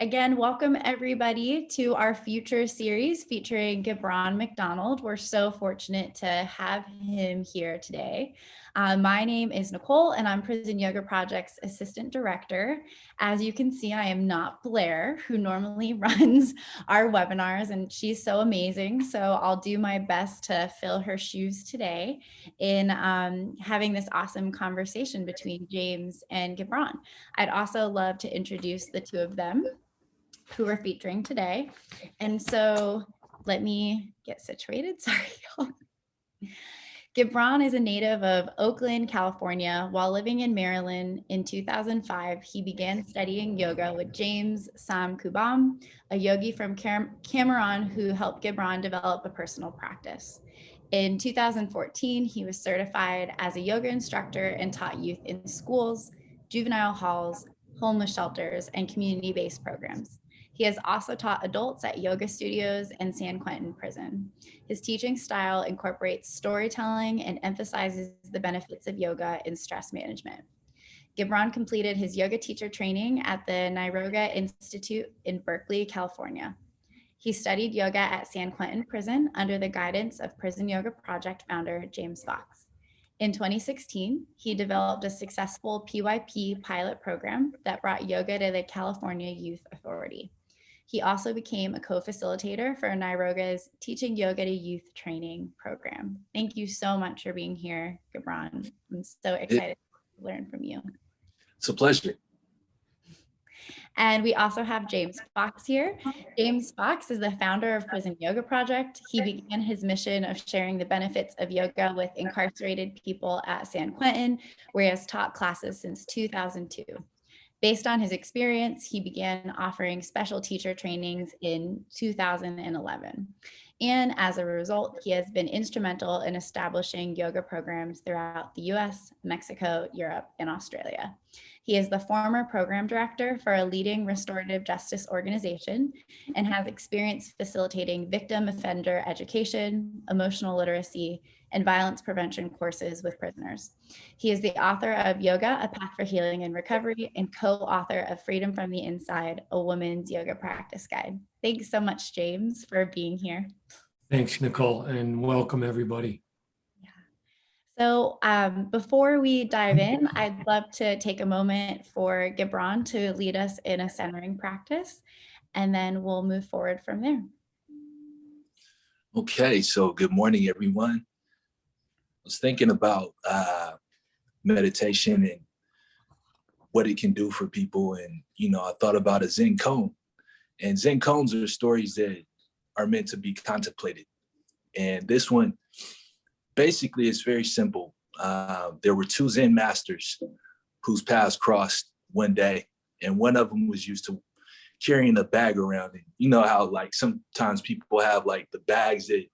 Again, welcome everybody to our future series featuring Gibran McDonald. We're so fortunate to have him here today. My name is Nicole and I'm Prison Yoga Project's Assistant Director. As you can see, I am not Blair, who normally runs our webinars, and she's so amazing. So I'll do my best to fill her shoes today in having this awesome conversation between James and Gibran. I'd also love to introduce the two of them who we're featuring today. And so let me get situated. Sorry, y'all. Gibran is a native of Oakland, California. While living in Maryland in 2005, he began studying yoga with James Sam-Kubam, a yogi from Cameroon who helped Gibran develop a personal practice. In 2014, he was certified as a yoga instructor and taught youth in schools, juvenile halls, homeless shelters, and community-based programs. He has also taught adults at yoga studios and San Quentin prison. His teaching style incorporates storytelling and emphasizes the benefits of yoga in stress management. Gibran completed his yoga teacher training at the Niroga Institute in Berkeley, California. He studied yoga at San Quentin prison under the guidance of Prison Yoga Project founder James Fox. In 2016, he developed a successful PYP pilot program that brought yoga to the California Youth Authority. He also became a co-facilitator for Niroga's Teaching Yoga to Youth training program. Thank you so much for being here, Gibran. I'm so excited to learn from you. It's a pleasure. And we also have James Fox here. James Fox is the founder of Prison Yoga Project. He began his mission of sharing the benefits of yoga with incarcerated people at San Quentin, where he has taught classes since 2002. Based on his experience, he began offering special teacher trainings in 2011. And as a result, he has been instrumental in establishing yoga programs throughout the US, Mexico, Europe, and Australia. He is the former program director for a leading restorative justice organization and has experience facilitating victim offender education, emotional literacy, and violence prevention courses with prisoners. He is the author of Yoga, A Path for Healing and Recovery, and co-author of Freedom from the Inside, a woman's yoga practice guide. Thanks so much, James, for being here. Thanks, Nicole, and welcome everybody. So before we dive in, I'd love to take a moment for Gibran to lead us in a centering practice, and then we'll move forward from there. Okay, so good morning, everyone. I was thinking about meditation and what it can do for people. And, I thought about a Zen koan. And Zen koans are stories that are meant to be contemplated. And this one, basically, is very simple. There were two Zen masters whose paths crossed one day. And one of them was used to carrying a bag around. And you know how sometimes people have the bags that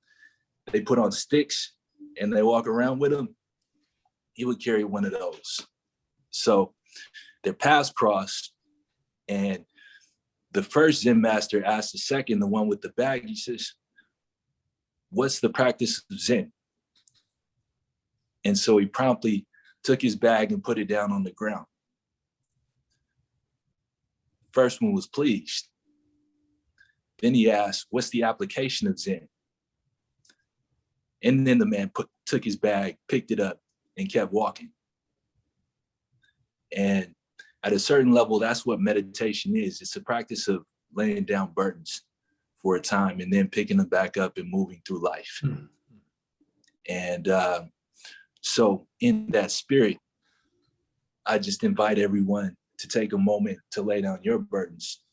they put on sticks and they walk around with them. He would carry one of those. So their paths crossed, and the first Zen master asked the second, the one with the bag, he says, "What's the practice of Zen?" And so he promptly took his bag and put it down on the ground. First one was pleased. Then he asked, "What's the application of Zen?" And then the man took his bag, picked it up, and kept walking. And at a certain level, that's what meditation is. It's a practice of laying down burdens for a time and then picking them back up and moving through life. Mm-hmm. And so in that spirit, I just invite everyone to take a moment to lay down your burdens.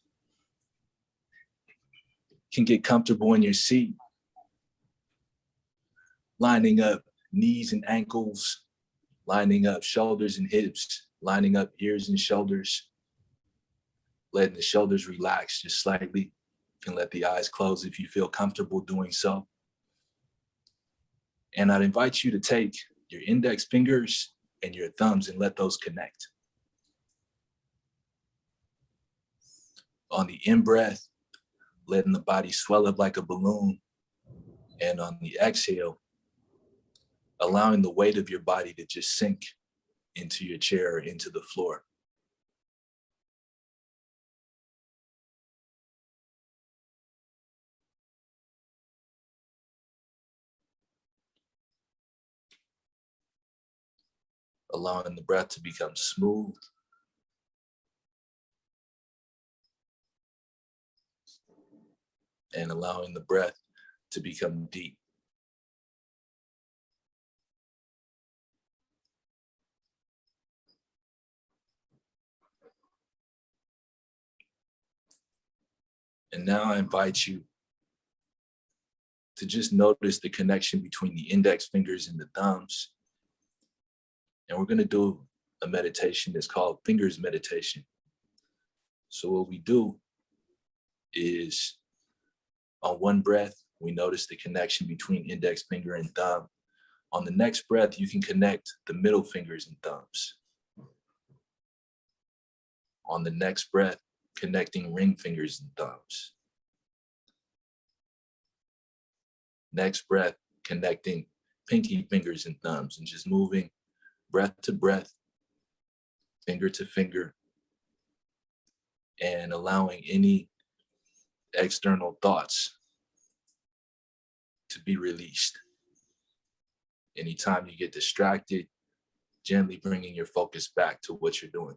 You can get comfortable in your seat, lining up knees and ankles, lining up shoulders and hips, lining up ears and shoulders, letting the shoulders relax just slightly. You can let the eyes close if you feel comfortable doing so. And I'd invite you to take your index fingers and your thumbs and let those connect. On the in-breath, letting the body swell up like a balloon. And on the exhale, allowing the weight of your body to just sink into your chair or into the floor. allowing the breath to become smooth. And allowing the breath to become deep. And now I invite you to just notice the connection between the index fingers and the thumbs. And we're going to do a meditation that's called fingers meditation. So what we do is on one breath, we notice the connection between index finger and thumb. On the next breath, you can connect the middle fingers and thumbs. On the next breath, connecting ring fingers and thumbs. Next breath, connecting pinky fingers and thumbs, and just moving breath to breath, finger to finger, and allowing any external thoughts to be released. Anytime you get distracted, gently bringing your focus back to what you're doing.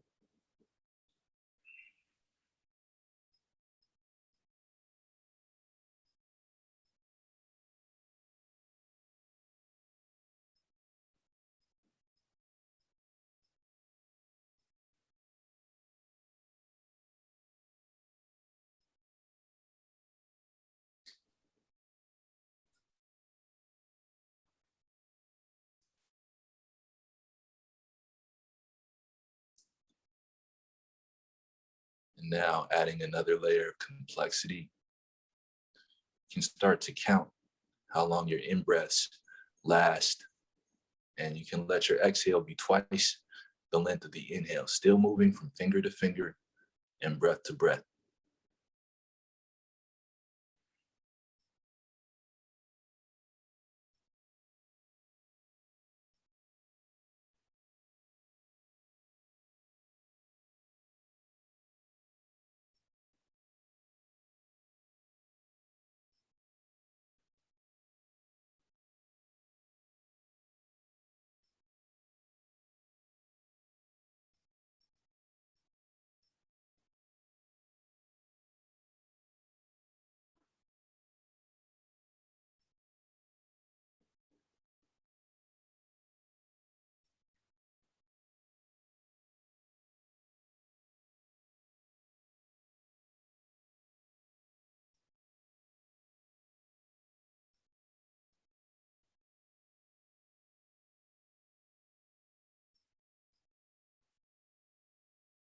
And now adding another layer of complexity, you can start to count how long your in-breaths last. And you can let your exhale be twice the length of the inhale, still moving from finger to finger and breath to breath.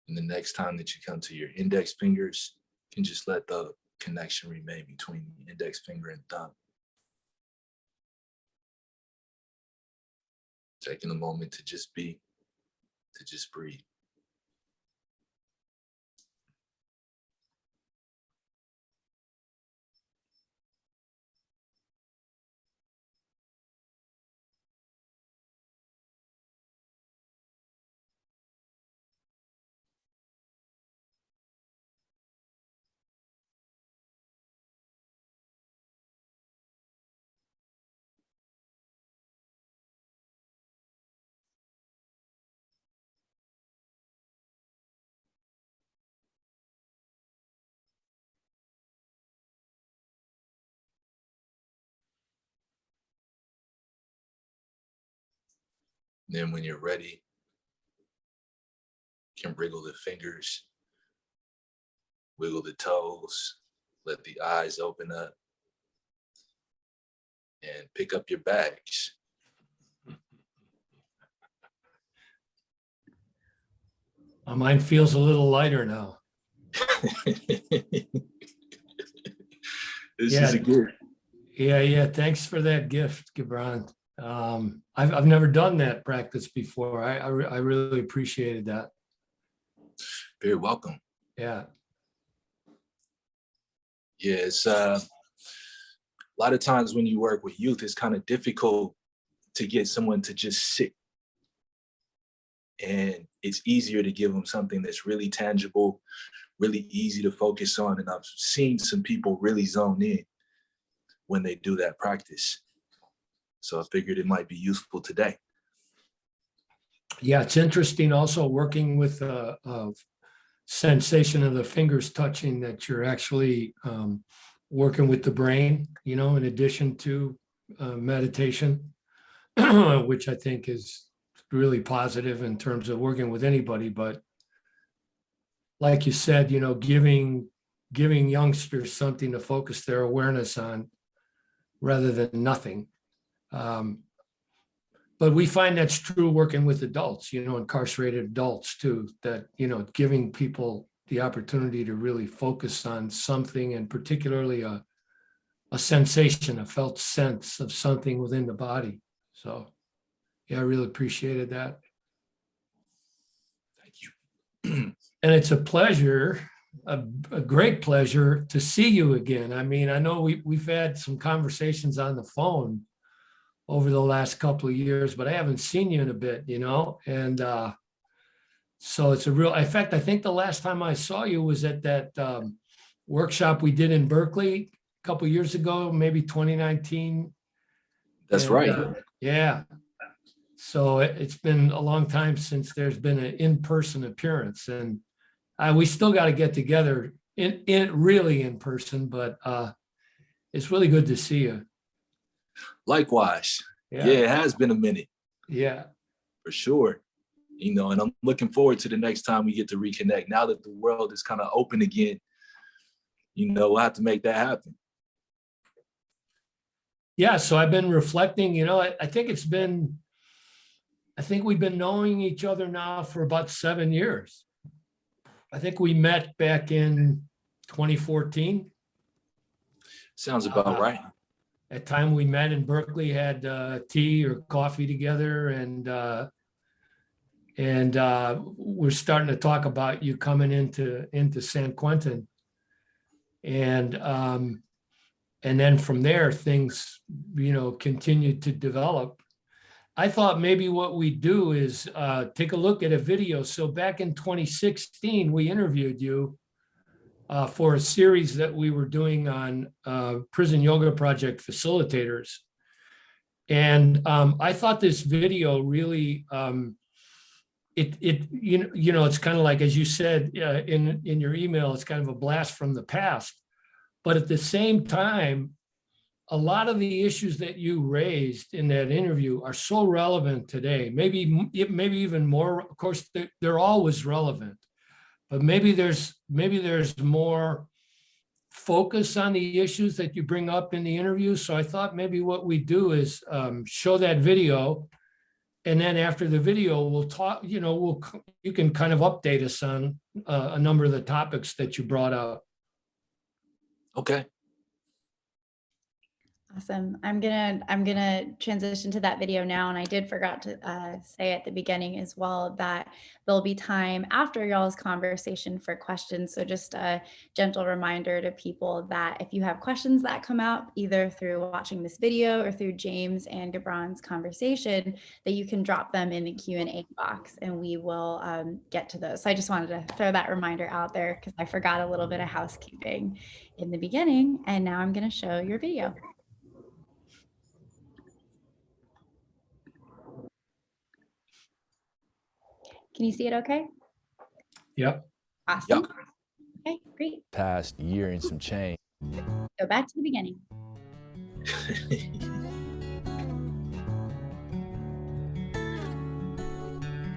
And the next time that you come to your index fingers, you can just let the connection remain between the index finger and thumb. Taking a moment to just be, to just breathe. Then when you're ready, you can wriggle the fingers, wiggle the toes, let the eyes open up, and pick up your bags. My mind feels a little lighter now. This is a gift. Yeah. Thanks for that gift, Gibran. I've never done that practice before. I really appreciated that. Very welcome. Yeah. Yeah, it's a lot of times when you work with youth, it's kind of difficult to get someone to just sit. And it's easier to give them something that's really tangible, really easy to focus on. And I've seen some people really zone in when they do that practice. So I figured it might be useful today. Yeah, it's interesting also working with a sensation of the fingers touching, that you're actually working with the brain, you know, in addition to meditation, which I think is really positive in terms of working with anybody. But like you said, you know, giving youngsters something to focus their awareness on rather than nothing. But we find that's true working with adults, you know, incarcerated adults too, that, you know, giving people the opportunity to really focus on something, and particularly a sensation, a felt sense of something within the body. So, yeah, I really appreciated that. Thank you. And it's a pleasure, a great pleasure to see you again. I mean, I know we've had some conversations on the phone over the last couple of years, but I haven't seen you in a bit, you know? And so it's a real, in fact, I think the last time I saw you was at that workshop we did in Berkeley a couple of years ago, maybe 2019. That's And, right. Yeah. So it's been a long time since there's been an in-person appearance, and we still got to get together really in person, but it's really good to see you. Likewise. Yeah. Yeah, it has been a minute. Yeah. For sure. You know, and I'm looking forward to the next time we get to reconnect. Now that the world is kind of open again, you know, we'll have to make that happen. Yeah. So I've been reflecting, you know, I think we've been knowing each other now for about 7 years. I think we met back in 2014. Sounds about right. At time we met in Berkeley, had tea or coffee together, and we're starting to talk about you coming into San Quentin, and then from there things, you know, continued to develop. I thought maybe what we do is take a look at a video. So back in 2016, we interviewed you for a series that we were doing on prison yoga project facilitators. And I thought this video really, you know, it's kind of like, as you said in your email, it's kind of a blast from the past. But at the same time, a lot of the issues that you raised in that interview are so relevant today. Maybe even more. Of course, they're always relevant. But maybe there's more focus on the issues that you bring up in the interview. So I thought maybe what we do is show that video, and then after the video, we'll talk. You know, you can kind of update us on a number of the topics that you brought out. Okay. Awesome. I'm gonna transition to that video now, and I did forgot to say at the beginning as well that there'll be time after y'all's conversation for questions. So just a gentle reminder to people that if you have questions that come up either through watching this video or through James and Gibran's conversation, that you can drop them in the Q&A box, and we will get to those. So I just wanted to throw that reminder out there because I forgot a little bit of housekeeping in the beginning, and now I'm going to show your video. Can you see it okay? Yep. Awesome. Yep. Okay, great. Past year and some change. Go back to the beginning.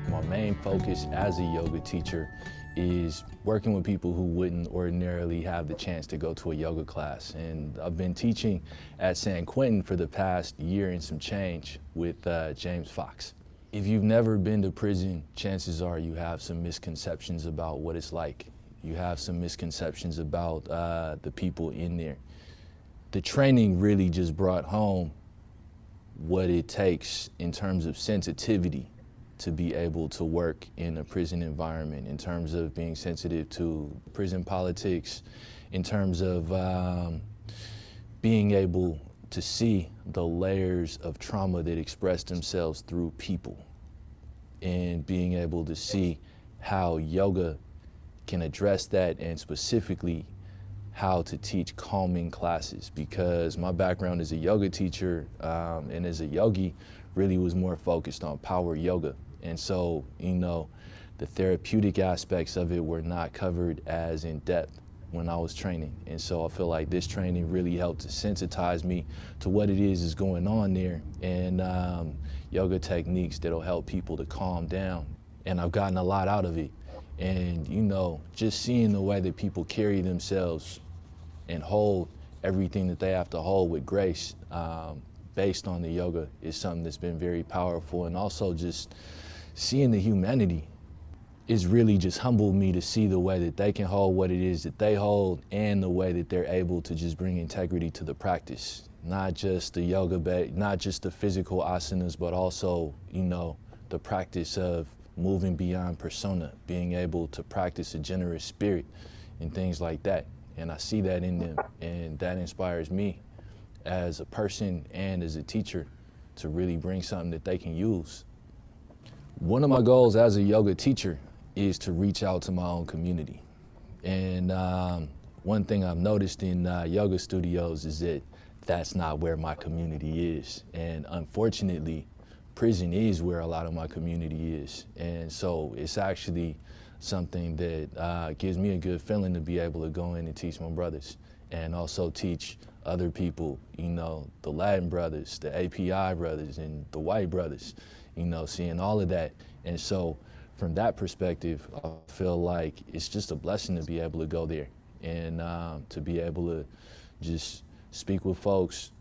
My main focus as a yoga teacher is working with people who wouldn't ordinarily have the chance to go to a yoga class. And I've been teaching at San Quentin for the past year and some change with James Fox. If you've never been to prison, chances are you have some misconceptions about what it's like. You have some misconceptions about the people in there. The training really just brought home what it takes in terms of sensitivity to be able to work in a prison environment, in terms of being sensitive to prison politics, in terms of being able to see the layers of trauma that express themselves through people, and being able to see how yoga can address that, and specifically how to teach calming classes, because my background as a yoga teacher and as a yogi really was more focused on power yoga. And so, you know, the therapeutic aspects of it were not covered as in depth when I was training. And so I feel like this training really helped to sensitize me to what it is going on there, and yoga techniques that'll help people to calm down. And I've gotten a lot out of it. And, you know, just seeing the way that people carry themselves and hold everything that they have to hold with grace, based on the yoga, is something that's been very powerful. And also just seeing the humanity is really just humbled me to see the way that they can hold what it is that they hold, and the way that they're able to just bring integrity to the practice. Not just the yoga, not just the physical asanas, but also, you know, the practice of moving beyond persona, being able to practice a generous spirit and things like that. And I see that in them, and that inspires me as a person and as a teacher to really bring something that they can use. One of my goals as a yoga teacher is to reach out to my own community. And one thing I've noticed in yoga studios is that that's not where my community is. And unfortunately, prison is where a lot of my community is. And so it's actually something that gives me a good feeling to be able to go in and teach my brothers, and also teach other people, you know, the Latin brothers, the API brothers, and the white brothers, you know, seeing all of that. And so from that perspective, I feel like it's just a blessing to be able to go there and to be able to just speak with folks,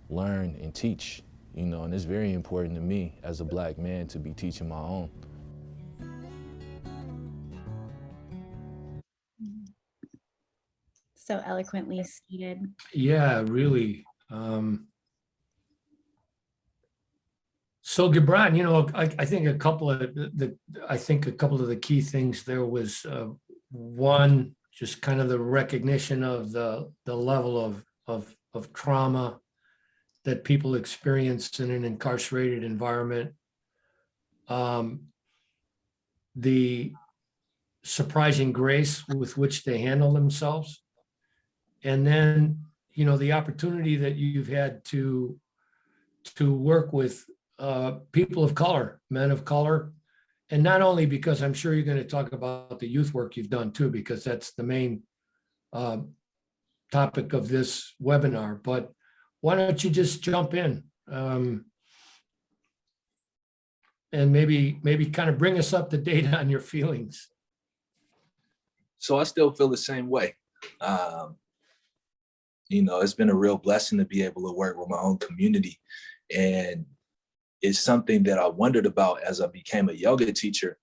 learn and teach, you know, and it's very important to me as a Black man to be teaching my own. So eloquently stated. Yeah, really. So Gibran, you know, I think a couple of the key things there was one, just kind of the recognition of the level of trauma that people experience in an incarcerated environment. The surprising grace with which they handle themselves. And then, you know, the opportunity that you've had to work with people of color, men of color. And not only because I'm sure you're going to talk about the youth work you've done too, because that's the main topic of this webinar, but why don't you just jump in and maybe kind of bring us up to date on your feelings. So I still feel the same way. You know, it's been a real blessing to be able to work with my own community. And it's something that I wondered about as I became a yoga teacher.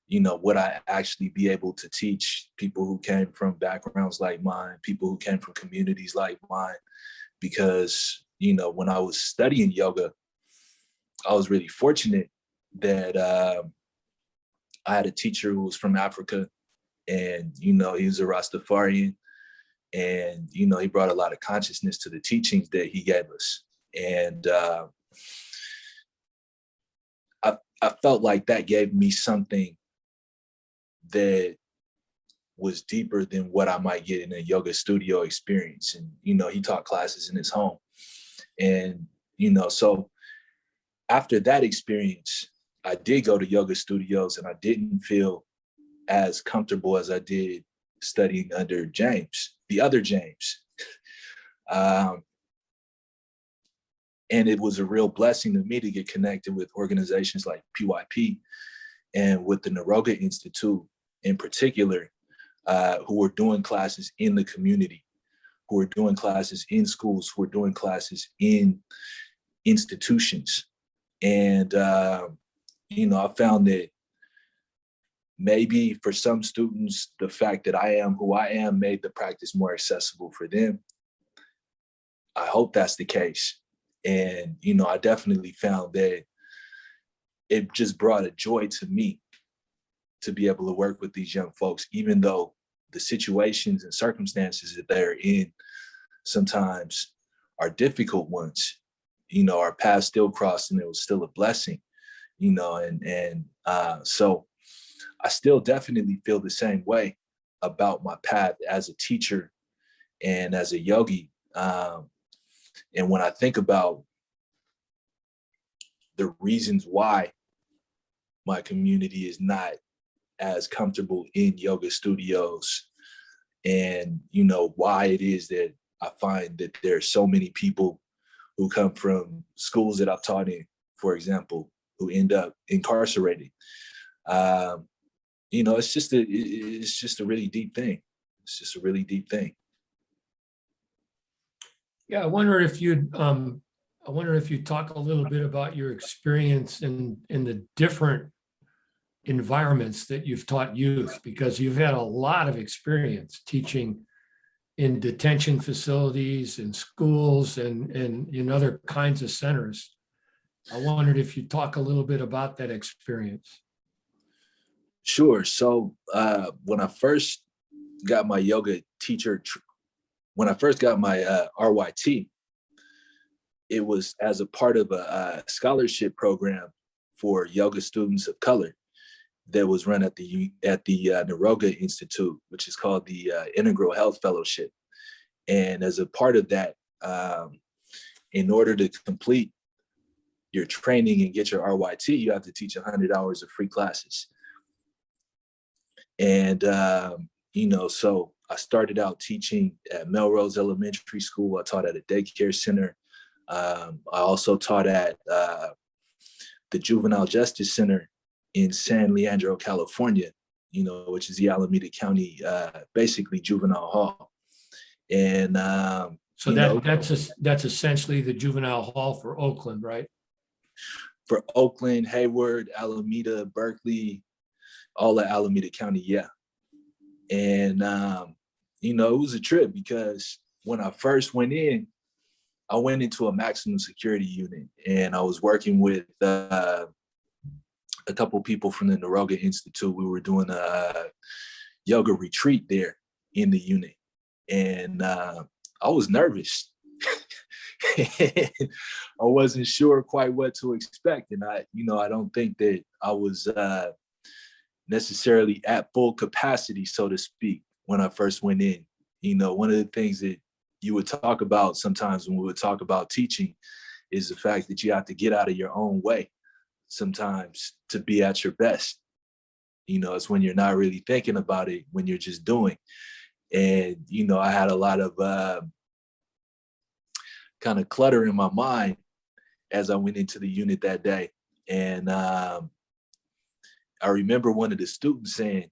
You know, would I actually be able to teach people who came from backgrounds like mine, people who came from communities like mine? Because, you know, when I was studying yoga, I was really fortunate that I had a teacher who was from Africa, and, you know, he was a Rastafarian, and, you know, he brought a lot of consciousness to the teachings that he gave us. And I felt like that gave me something that was deeper than what I might get in a yoga studio experience. And, you know, he taught classes in his home. And, you know, so after that experience, I did go to yoga studios, and I didn't feel as comfortable as I did studying under James, the other James. And it was a real blessing to me to get connected with organizations like PYP and with the Niroga Institute in particular, who were doing classes in the community, who were doing classes in schools, who were doing classes in institutions. And, you know, I found that maybe for some students, the fact that I am who I am made the practice more accessible for them. I hope that's the case. And, you know, I definitely found that it just brought a joy to me to be able to work with these young folks, even though the situations and circumstances that they're in sometimes are difficult ones. You know, our paths still crossed, and it was still a blessing, you know, and so I still definitely feel the same way about my path as a teacher and as a yogi. And when I think about the reasons why my community is not as comfortable in yoga studios, and why it is that I find that there are so many people who come from schools that I've taught in, for example, who end up incarcerated. It's just a really deep thing. It's just a really deep thing. Yeah, I wonder if you'd talk a little bit about your experience in the different environments that you've taught youth, because you've had a lot of experience teaching in detention facilities, in schools, and in other kinds of centers. I wondered if you'd talk a little bit about that experience. Sure. So when I first got my yoga teacher, when I first got my RYT, it was as a part of a scholarship program for yoga students of color that was run at the Niroga Institute, which is called the Integral Health Fellowship. And as a part of that, in order to complete your training and get your RYT, you have to teach 100 hours of free classes. And, so I started out teaching at Melrose Elementary School. I taught at a daycare center. I also taught at the Juvenile Justice Center in San Leandro, California, which is the Alameda County, basically juvenile hall. And so that's essentially the juvenile hall for Oakland, right? For Oakland, Hayward, Alameda, Berkeley, all of Alameda County, yeah. And it was a trip because when I first went in, I went into a maximum security unit, and I was working with a couple people from the Niroga Institute. We were doing a yoga retreat there in the unit, and I was nervous. I wasn't sure quite what to expect, and I don't think that I was necessarily at full capacity, so to speak, when I first went in. One of the things that you would talk about sometimes when we would talk about teaching is the fact that you have to get out of your own way sometimes to be at your best. It's when you're not really thinking about it, when you're just doing. And, I had a lot of kind of clutter in my mind as I went into the unit that day. And I remember one of the students saying,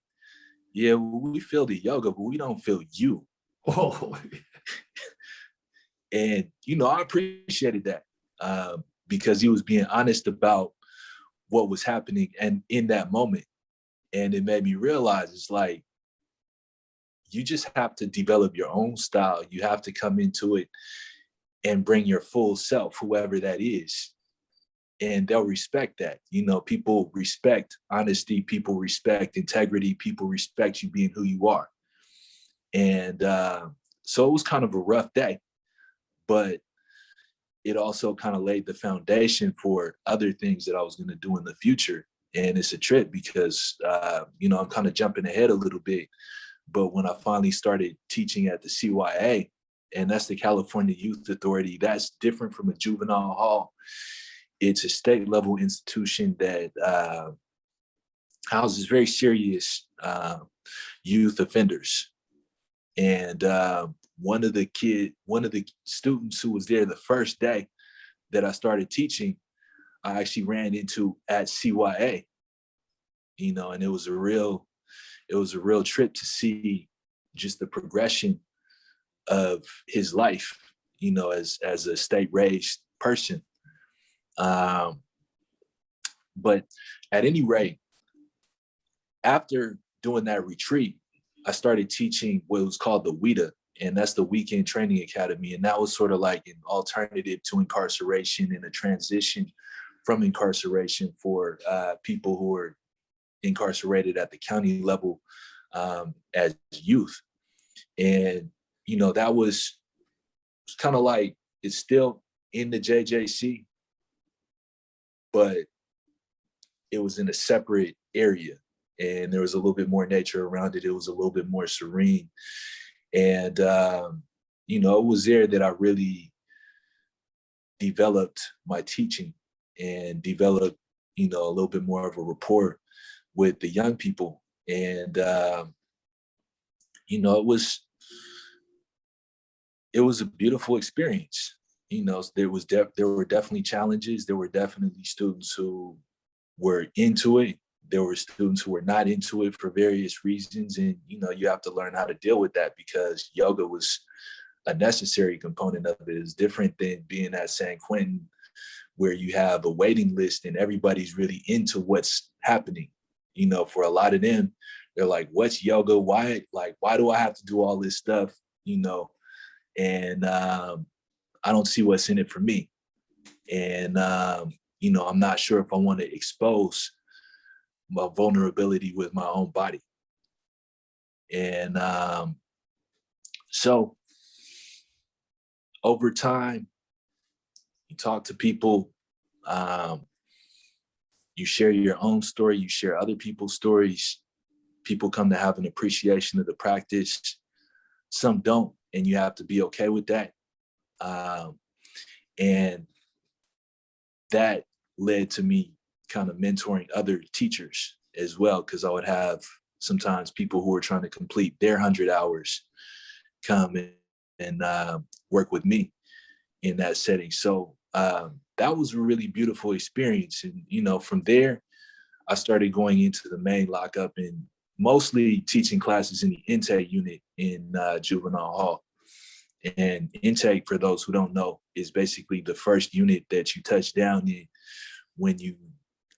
"Yeah, we feel the yoga, but we don't feel you." Oh. And, I appreciated that because he was being honest about what was happening and in that moment. And it made me realize it's like, you just have to develop your own style. You have to come into it and bring your full self, whoever that is. And they'll respect that. People respect honesty, people respect integrity, people respect you being who you are. And so it was kind of a rough day, but it also kind of laid the foundation for other things that I was going to do in the future. And it's a trip because, I'm kind of jumping ahead a little bit. But when I finally started teaching at the CYA, and that's the California Youth Authority, that's different from a juvenile hall. It's a state level institution that houses very serious youth offenders. And one of the students who was there the first day that I started teaching, I actually ran into at CYA, and it was a real trip to see just the progression of his life, as a state raised person. But at any rate, after doing that retreat, I started teaching what was called the WIDA, and that's the Weekend Training Academy. And that was sort of like an alternative to incarceration and a transition from incarceration for people who are incarcerated at the county level as youth. And, that was kind of like, it's still in the JJC, but it was in a separate area. And there was a little bit more nature around it. It was a little bit more serene. And, it was there that I really developed my teaching and developed you know, a little bit more of a rapport with the young people. And, you know, it was a beautiful experience. You know, there were definitely challenges. There were definitely students who were into it. There were students who were not into it for various reasons. And, you know, you have to learn how to deal with that, because yoga was a necessary component of it. It's different than being at San Quentin, where you have a waiting list and everybody's really into what's happening. You know, for a lot of them, they're like, what's yoga? Why do I have to do all this stuff? You know, and I don't see what's in it for me. And, you know, I'm not sure if I want to expose my vulnerability with my own body. And so over time, you talk to people, you share your own story, you share other people's stories. People come to have an appreciation of the practice. Some don't, and you have to be okay with that. And that led to me kind of mentoring other teachers as well, because I would have sometimes people who were trying to complete their 100 hours come and work with me in that setting. So that was a really beautiful experience. And, you know, from there, I started going into the main lockup and mostly teaching classes in the intake unit in juvenile hall. And intake, for those who don't know, is basically the first unit that you touch down in when you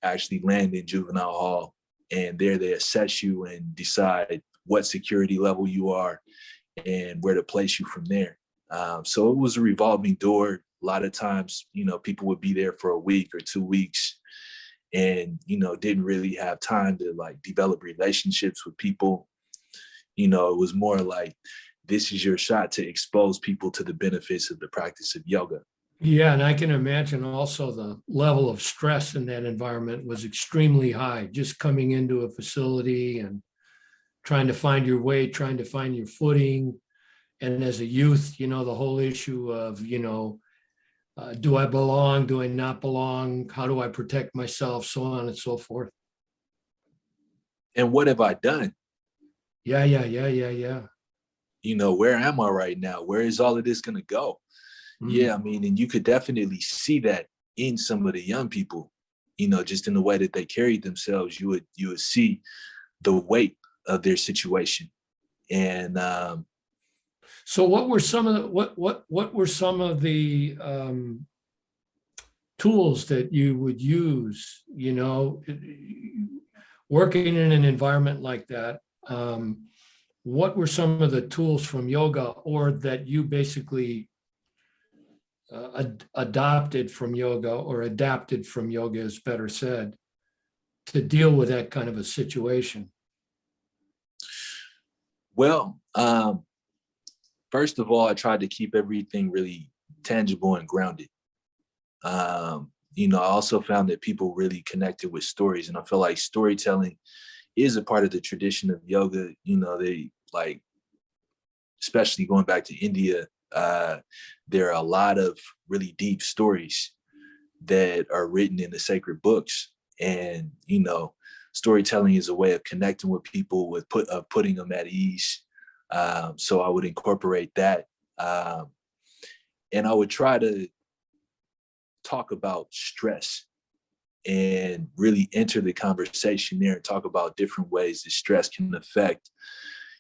actually land in juvenile hall. And there they assess you and decide what security level you are and where to place you from there. So it was a revolving door. A lot of times, you know, people would be there for a week or 2 weeks and, you know, didn't really have time to like develop relationships with people. You know, it was more like, this is your shot to expose people to the benefits of the practice of yoga. Yeah, and I can imagine also the level of stress in that environment was extremely high, just coming into a facility and trying to find your way, trying to find your footing. And as a youth, you know, the whole issue of, you know, do I belong? Do I not belong? How do I protect myself? So on and so forth. And what have I done? Yeah. You know, where am I right now? Where is all of this going to go? Yeah, I mean, and you could definitely see that in some of the young people, you know, just in the way that they carried themselves. You would see the weight of their situation. And so what were some of the what were some of the tools that you would use, you know, working in an environment like that? What were some of the tools from yoga, or that you basically adopted from yoga, or adapted from yoga is better said, to deal with that kind of a situation? Well, first of all, I tried to keep everything really tangible and grounded. You know, I also found that people really connected with stories, and I feel like storytelling is a part of the tradition of yoga. You know, they like, especially going back to India, there are a lot of really deep stories that are written in the sacred books. And, you know, storytelling is a way of connecting with people, with putting them at ease. So I would incorporate that. And I would try to talk about stress and really enter the conversation there and talk about different ways that stress can affect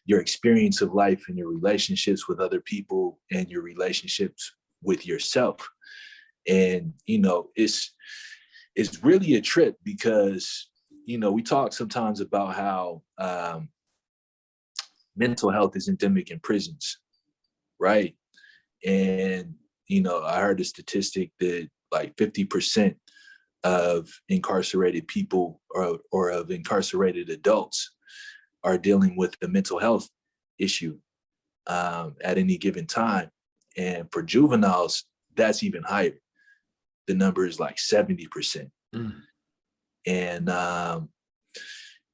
your experience of life and your relationships with other people and your relationships with yourself. And, you know, it's really a trip because, you know, we talk sometimes about how mental health is endemic in prisons, right? And, you know, I heard a statistic that like 50% of incarcerated people or of incarcerated adults are dealing with a mental health issue at any given time. And for juveniles, that's even higher. The number is like 70%. And,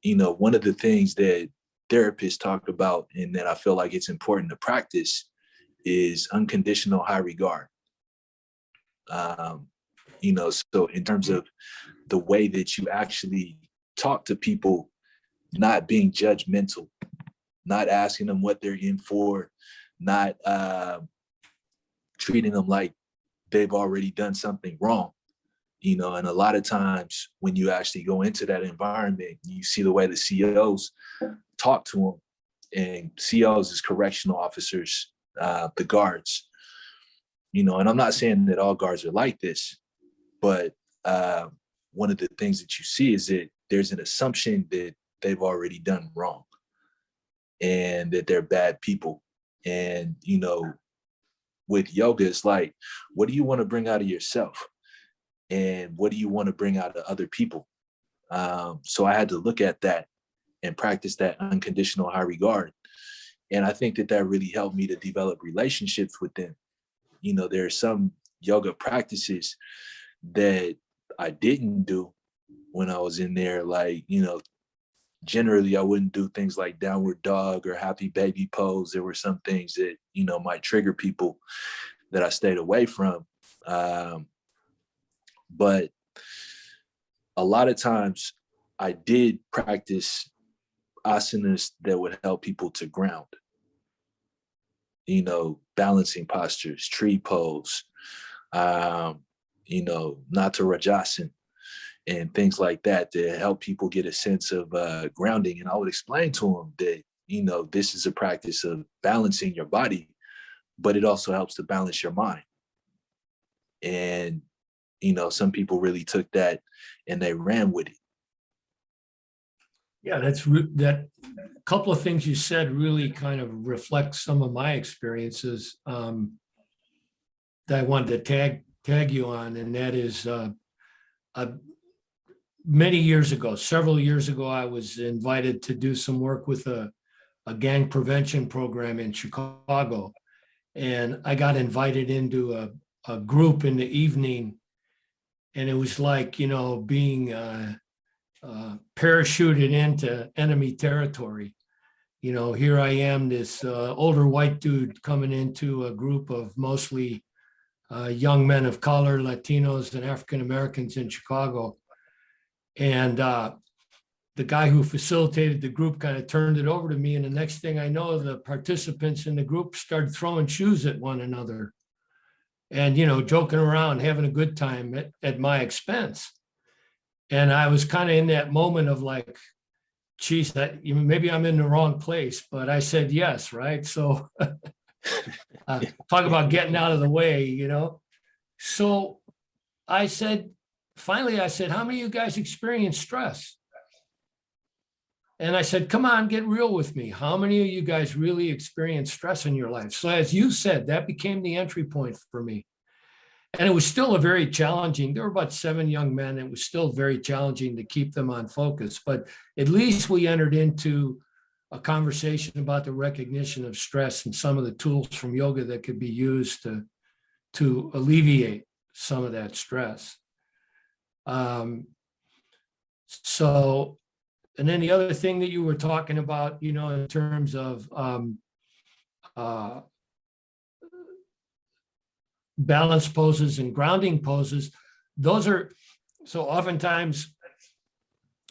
you know, one of the things that therapists talk about and that I feel like it's important to practice is unconditional high regard. So in terms of the way that you actually talk to people, not being judgmental, not asking them what they're in for, not treating them like they've already done something wrong, and a lot of times when you actually go into that environment, you see the way the COs talk to them, and COs is correctional officers, the guards, and I'm not saying that all guards are like this, but one of the things that you see is that there's an assumption that they've already done wrong and that they're bad people. And, with yoga, it's like, what do you want to bring out of yourself? And what do you want to bring out of other people? So I had to look at that and practice that unconditional high regard. And I think that really helped me to develop relationships with them. There are some yoga practices that I didn't do when I was in there. Like, generally I wouldn't do things like downward dog or happy baby pose. There were some things that, might trigger people that I stayed away from. But a lot of times I did practice asanas that would help people to ground, balancing postures, tree pose, Nata Rajasan, and things like that to help people get a sense of grounding. And I would explain to them that, this is a practice of balancing your body, but it also helps to balance your mind. And, some people really took that and they ran with it. Yeah, that couple of things you said really kind of reflect some of my experiences that I wanted to tag you on. And that is many years ago, several years ago, I was invited to do some work with a gang prevention program in Chicago. And I got invited into a group in the evening. And it was like, being parachuted into enemy territory. Here I am, this older white dude coming into a group of mostly young men of color, Latinos and African Americans in Chicago. And the guy who facilitated the group kind of turned it over to me. And the next thing I know, the participants in the group started throwing shoes at one another and, joking around, having a good time at my expense. And I was kind of in that moment of like, geez, maybe I'm in the wrong place, but I said yes, right? So talk about getting out of the way, So finally I said, how many of you guys experience stress? And I said, come on, get real with me. How many of you guys really experience stress in your life? So as you said, that became the entry point for me. And it was still there were about 7 young men. It was still very challenging to keep them on focus, but at least we entered into a conversation about the recognition of stress and some of the tools from yoga that could be used to alleviate some of that stress. And then the other thing that you were talking about, in terms of balance poses and grounding poses, so oftentimes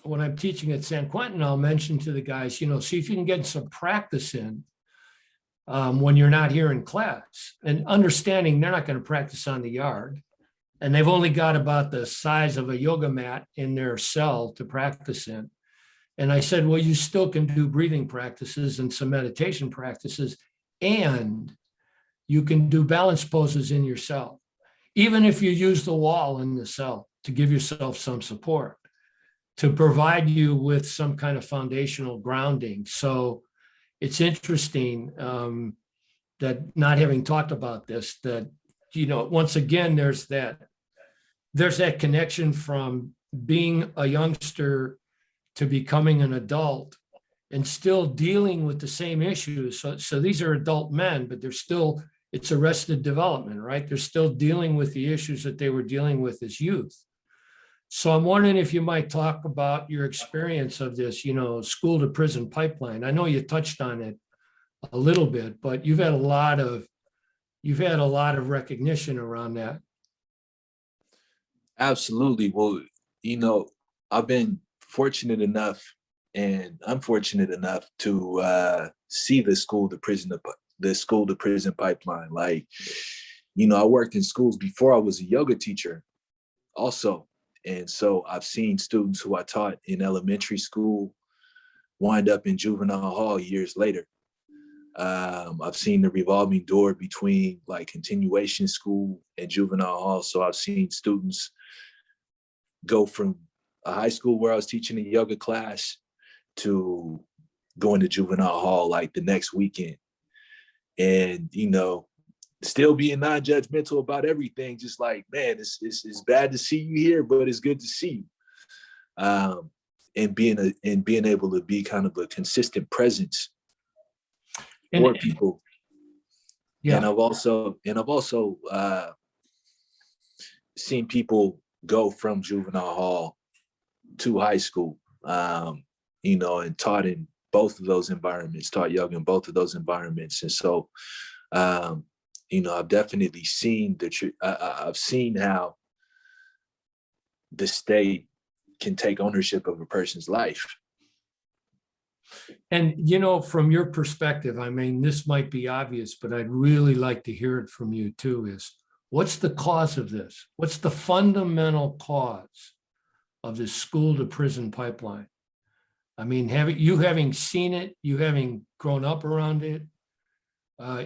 when I'm teaching at San Quentin, I'll mention to the guys, see if you can get some practice in when you're not here in class, and understanding they're not going to practice on the yard. And they've only got about the size of a yoga mat in their cell to practice in. And I said, well, you still can do breathing practices and some meditation practices, and you can do balance poses in your cell, even if you use the wall in the cell to give yourself some support, to provide you with some kind of foundational grounding. So it's interesting that, not having talked about this, that, once again, there's that connection from being a youngster to becoming an adult and still dealing with the same issues. So these are adult men, but it's arrested development, right? They're still dealing with the issues that they were dealing with as youth. So I'm wondering if you might talk about your experience of this, school to prison pipeline. I know you touched on it a little bit, but you've had a lot of recognition around that. Absolutely. Well, I've been fortunate enough and unfortunate enough to see the school to prison pipeline. Like, I worked in schools before I was a yoga teacher also. And so I've seen students who I taught in elementary school wind up in juvenile hall years later. I've seen the revolving door between like continuation school and juvenile hall. So I've seen students go from a high school where I was teaching a yoga class to going to juvenile hall like the next weekend. And, still being non-judgmental about everything, just like, man, it's bad to see you here, but it's good to see you. And being able to be kind of a consistent presence for people. Yeah. And I've also seen people go from juvenile hall to high school, and taught in both of those environments, taught yoga in both of those environments. And so, I've definitely seen I've seen how the state can take ownership of a person's life. And, from your perspective, I mean, this might be obvious, but I'd really like to hear it from you too, is what's the cause of this? What's the fundamental cause of this school to prison pipeline? I mean, having seen it, you having grown up around it,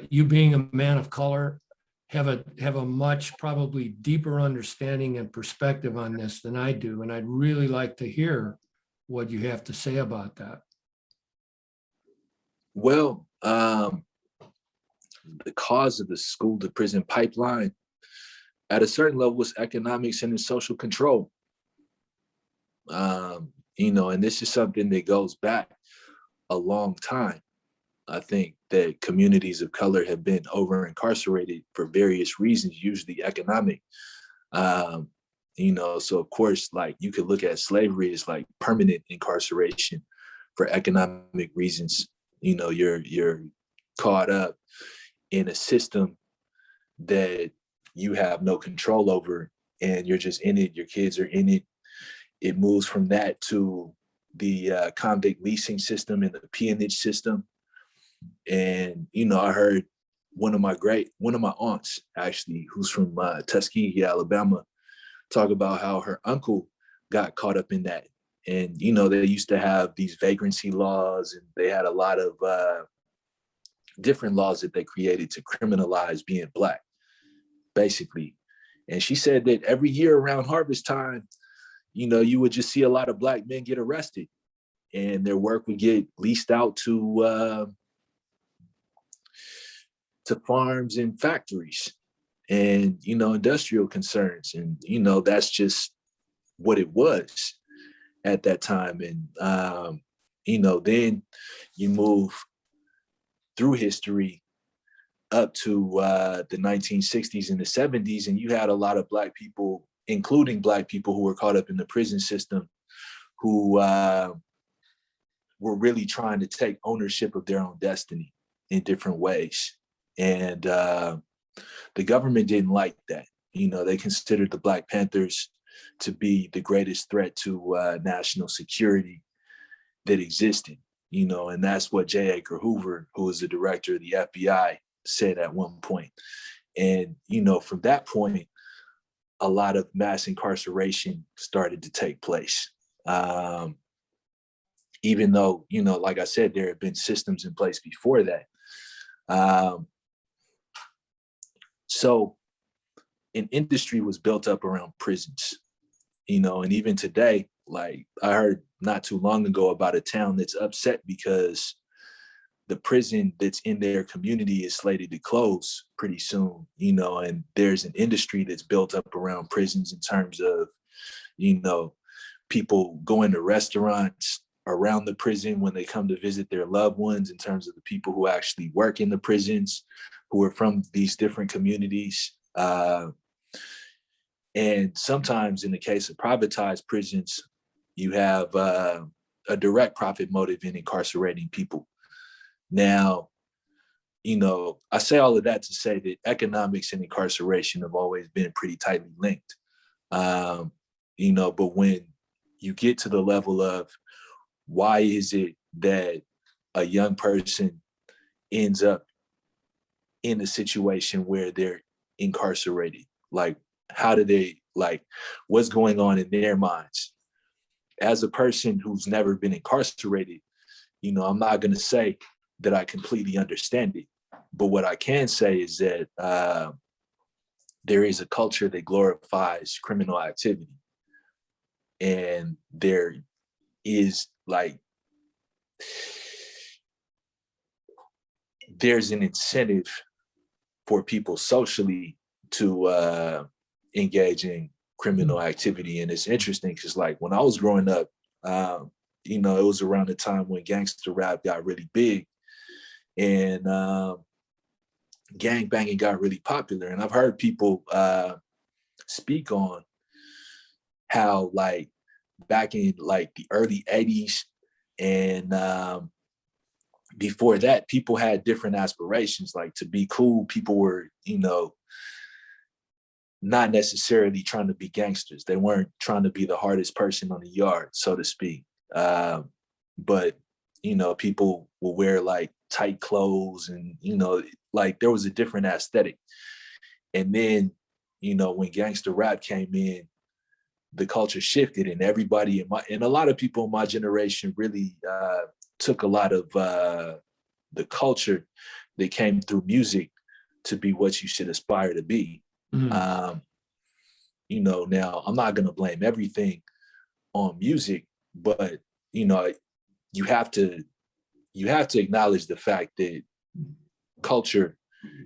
you being a man of color, have a much probably deeper understanding and perspective on this than I do. And I'd really like to hear what you have to say about that. Well, the cause of the school to prison pipeline at a certain level was economics and social control. And this is something that goes back a long time. I think that communities of color have been over incarcerated for various reasons, usually economic. So of course, like you could look at slavery as like permanent incarceration for economic reasons. You're caught up in a system that you have no control over, and you're just in it. Your kids are in it. It moves from that to the convict leasing system and the peonage system. And, I heard one of my aunts, actually, who's from Tuskegee, Alabama, talk about how her uncle got caught up in that. And, they used to have these vagrancy laws, and they had a lot of different laws that they created to criminalize being Black, basically. And she said that every year around harvest time, you would just see a lot of Black men get arrested, and their work would get leased out to farms and factories and, industrial concerns. And, that's just what it was at that time. And, then you move through history up to the 1960s and the 70s, and you had a lot of Black people, including Black people who were caught up in the prison system, who were really trying to take ownership of their own destiny in different ways. And the government didn't like that. They considered the Black Panthers to be the greatest threat to national security that existed, and that's what J. Edgar Hoover, who was the director of the FBI, said at one point. And, from that point, a lot of mass incarceration started to take place. Even though, like I said, there had been systems in place before that. So an industry was built up around prisons, and even today, like I heard not too long ago about a town that's upset because the prison that's in their community is slated to close pretty soon, and there's an industry that's built up around prisons in terms of, people going to restaurants around the prison when they come to visit their loved ones, in terms of the people who actually work in the prisons, who are from these different communities. And sometimes in the case of privatized prisons, you have a direct profit motive in incarcerating people. Now, I say all of that to say that economics and incarceration have always been pretty tightly linked. But when you get to the level of why is it that a young person ends up in a situation where they're incarcerated? Like, how do they, like, what's going on in their minds? As a person who's never been incarcerated, I'm not going to say that I completely understand it. But what I can say is that there is a culture that glorifies criminal activity. And there is there's an incentive for people socially to engage in criminal activity. And it's interesting because, like, when I was growing up, it was around the time when gangster rap got really big and gang banging got really popular. And I've heard people speak on how, like, back in like the early 80s and before that, people had different aspirations. Like, to be cool, people were, not necessarily trying to be gangsters. They weren't trying to be the hardest person on the yard, so to speak. But, people will wear like tight clothes and, like there was a different aesthetic. And then, when gangster rap came in, the culture shifted, and everybody and a lot of people in my generation really took a lot of the culture that came through music to be what you should aspire to be. Mm-hmm. Now I'm not going to blame everything on music, but you have to acknowledge the fact that culture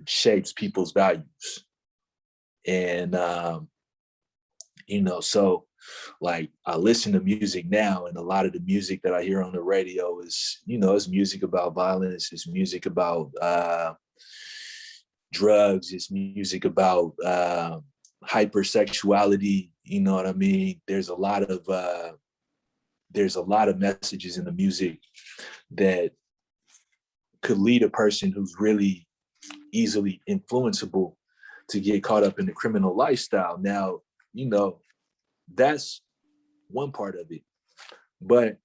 shapes people's values. And so, like, I listen to music now, and a lot of the music that I hear on the radio is, it's music about violence, it's music about drugs, it's music about hypersexuality. You know what I mean? There's a lot of messages in the music that could lead a person who's really easily influenceable to get caught up in the criminal lifestyle. Now, that's one part of it. But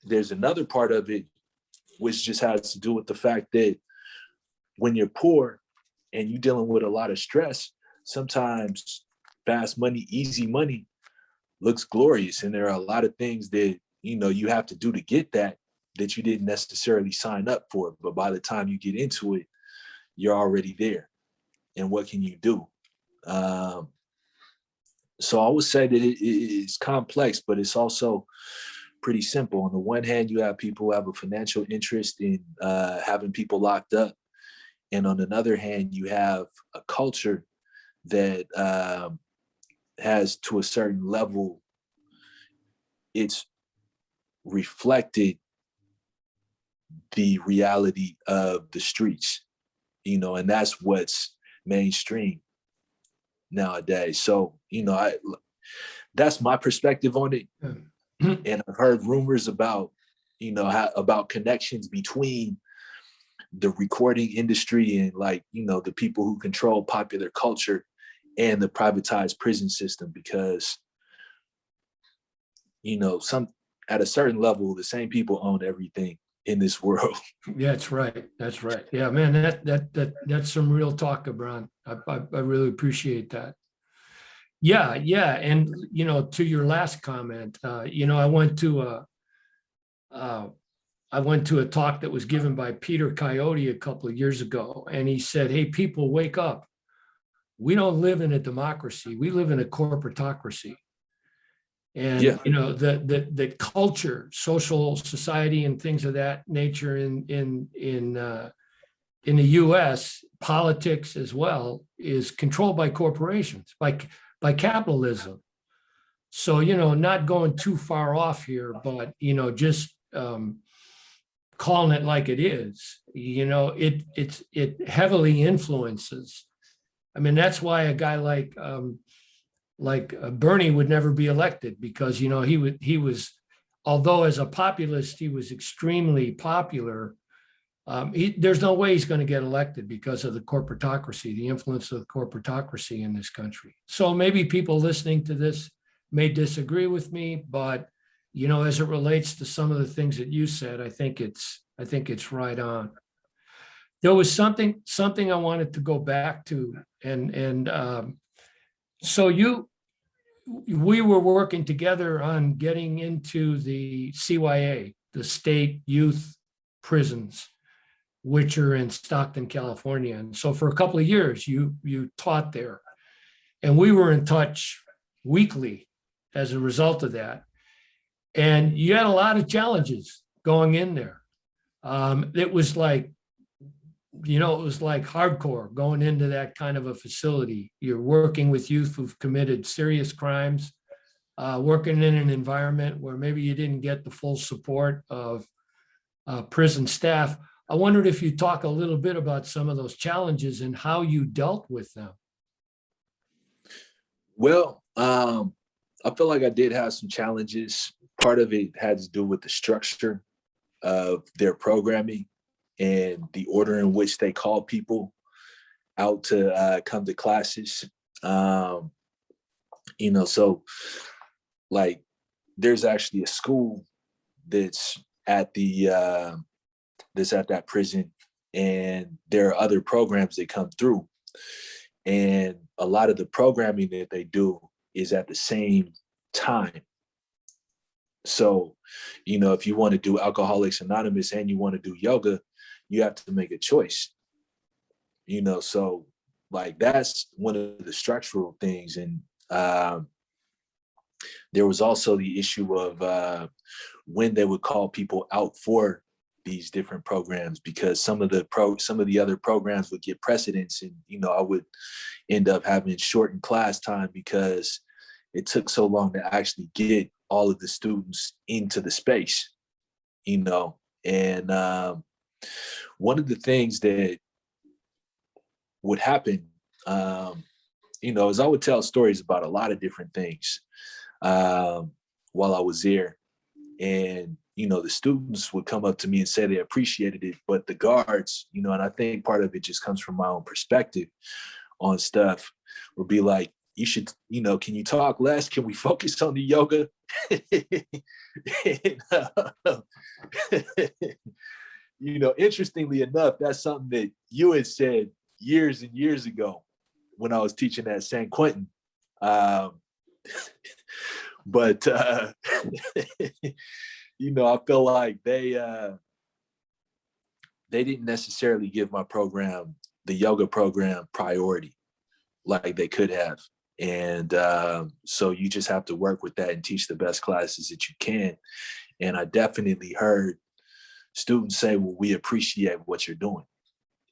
there's another part of it which just has to do with the fact that when you're poor and you're dealing with a lot of stress, sometimes fast money, easy money looks glorious. And there are a lot of things that, you have to do to get that you didn't necessarily sign up for. But by the time you get into it, you're already there. And what can you do? So I would say that it's complex, but it's also pretty simple. On the one hand, you have people who have a financial interest in having people locked up. And on another hand, you have a culture that has, to a certain level, it's reflected the reality of the streets, and that's what's mainstream nowadays. So, that's my perspective on it. And I've heard rumors about, about connections between the recording industry and, like, the people who control popular culture and the privatized prison system, because, at a certain level, the same people own everything in this world. Yeah, that's right. That's right. Yeah, man, that's some real talk, Gibran. I really appreciate that. Yeah. And, to your last comment, I went to a talk that was given by Peter Coyote a couple of years ago, and he said, "Hey, people, wake up. We don't live in a democracy. We live in a corporatocracy." And, yeah. The culture, social society, and things of that nature in the U.S., politics as well, is controlled by corporations, by capitalism. So, not going too far off here, but, just calling it like it is, it heavily influences. I mean, that's why a guy like Bernie would never be elected, because, he was, although as a populist, he was extremely popular. There's no way he's going to get elected because of the corporatocracy, the influence of the corporatocracy in this country. So maybe people listening to this may disagree with me, but as it relates to some of the things that you said, I think it's right on. There was something I wanted to go back to, and so we were working together on getting into the CYA, the state youth prisons, which are in Stockton, California. And so for a couple of years, you taught there, and we were in touch weekly as a result of that. And you had a lot of challenges going in there. It was like hardcore going into that kind of a facility. You're working with youth who've committed serious crimes, working in an environment where maybe you didn't get the full support of prison staff. I wondered if you talk a little bit about some of those challenges and how you dealt with them. Well, I feel like I did have some challenges. Part of it had to do with the structure of their programming and the order in which they call people out to come to classes. So like there's actually a school that's at that prison, and there are other programs that come through, and a lot of the programming that they do is at the same time. So, if you want to do Alcoholics Anonymous and you want to do yoga, you have to make a choice. So like that's one of the structural things. And there was also the issue of when they would call people out for these different programs, because some of the other programs would get precedence, and I would end up having shortened class time because it took so long to actually get all of the students into the space. And one of the things that would happen, is I would tell stories about a lot of different things while I was there. And, the students would come up to me and say they appreciated it, but the guards, and I think part of it just comes from my own perspective on stuff, would be like, you should, can you talk less? Can we focus on the yoga? Interestingly enough, that's something that you had said years and years ago when I was teaching at San Quentin. But I feel like they didn't necessarily give my program, the yoga program, priority like they could have. And so you just have to work with that and teach the best classes that you can. And I definitely heard students say, well, we appreciate what you're doing.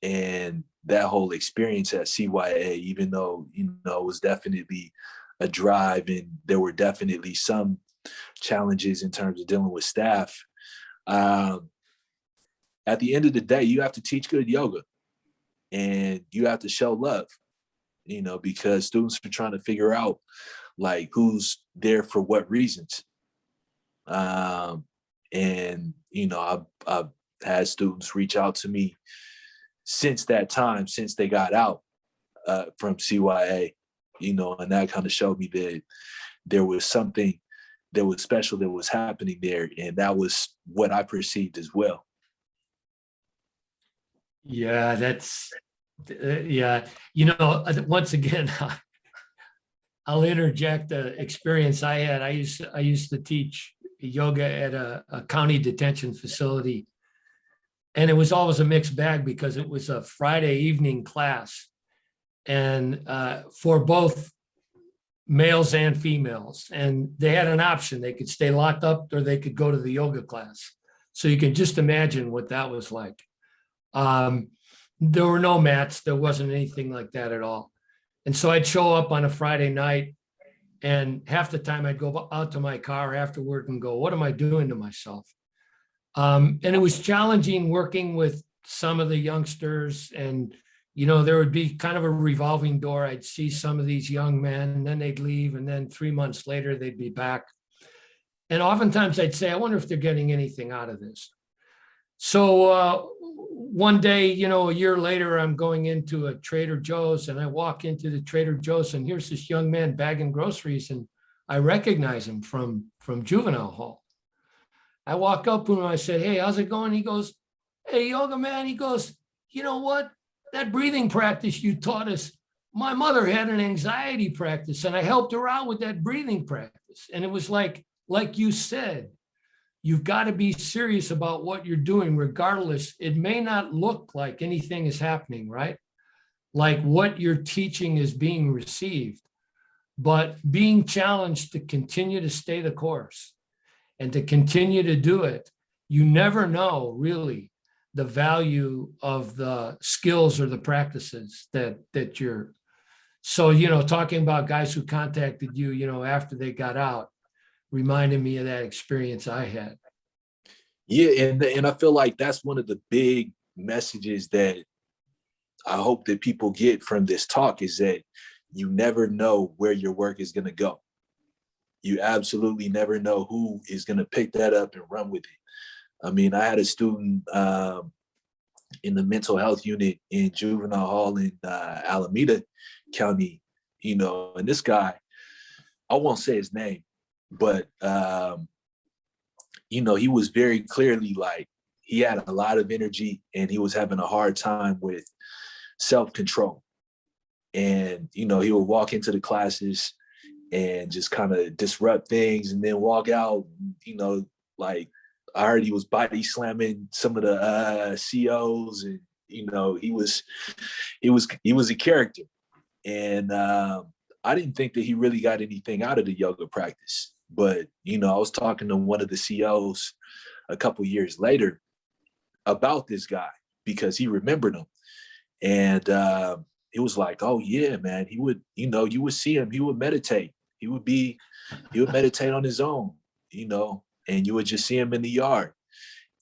And that whole experience at CYA, even though, it was definitely a drive and there were definitely some challenges in terms of dealing with staff, at the end of the day, you have to teach good yoga and you have to show love, because students are trying to figure out like who's there for what reasons. And, I've had students reach out to me since that time, since they got out from CYA, and that kind of showed me that there was something that was special that was happening there. And that was what I perceived as well. Yeah, that's, once again, I'll interject an experience I had. I used to teach yoga at a county detention facility. And it was always a mixed bag because it was a Friday evening class. And for both males and females. And they had an option. They could stay locked up or they could go to the yoga class. So you can just imagine what that was like. There were no mats. There wasn't anything like that at all. And so I'd show up on a Friday night, and half the time I'd go out to my car afterward and go, what am I doing to myself? And it was challenging working with some of the youngsters, and there would be kind of a revolving door. I'd see some of these young men, and then they'd leave, and then 3 months later they'd be back. And oftentimes I'd say, I wonder if they're getting anything out of this. So one day, you know, a year later, I'm going into a Trader Joe's, and I walk into the Trader Joe's, and here's this young man bagging groceries, and I recognize him from juvenile hall. I walk up to him and I said, "Hey, how's it going?" He goes, "Hey, yoga man," he goes, "You know what? That breathing practice you taught us, my mother had an anxiety practice, and I helped her out with that breathing practice." And it was like you said, you've got to be serious about what you're doing, regardless. It may not look like anything is happening, right? Like what you're teaching is being received, but being challenged to continue to stay the course and to continue to do it. You never know really the value of the skills or the practices that you're. So, you know, talking about guys who contacted you, you know, after they got out, reminded me of that experience I had. Yeah, and I feel like that's one of the big messages that I hope that people get from this talk, is that you never know where your work is going to go. You absolutely never know who is going to pick that up and run with it. I mean, I had a student in the mental health unit in juvenile hall in Alameda County, you know, and this guy, I won't say his name, but you know, he was very clearly like, he had a lot of energy and he was having a hard time with self-control. And, you know, he would walk into the classes and just kind of disrupt things and then walk out, you know, like I heard he was body slamming some of the COs, and, you know, he was a character. And I didn't think that he really got anything out of the yoga practice. But, you know, I was talking to one of the COs a couple years later about this guy because he remembered him. And it was like, oh yeah, man, he would, you know, you would see him, he would meditate. He would meditate on his own, you know, and you would just see him in the yard.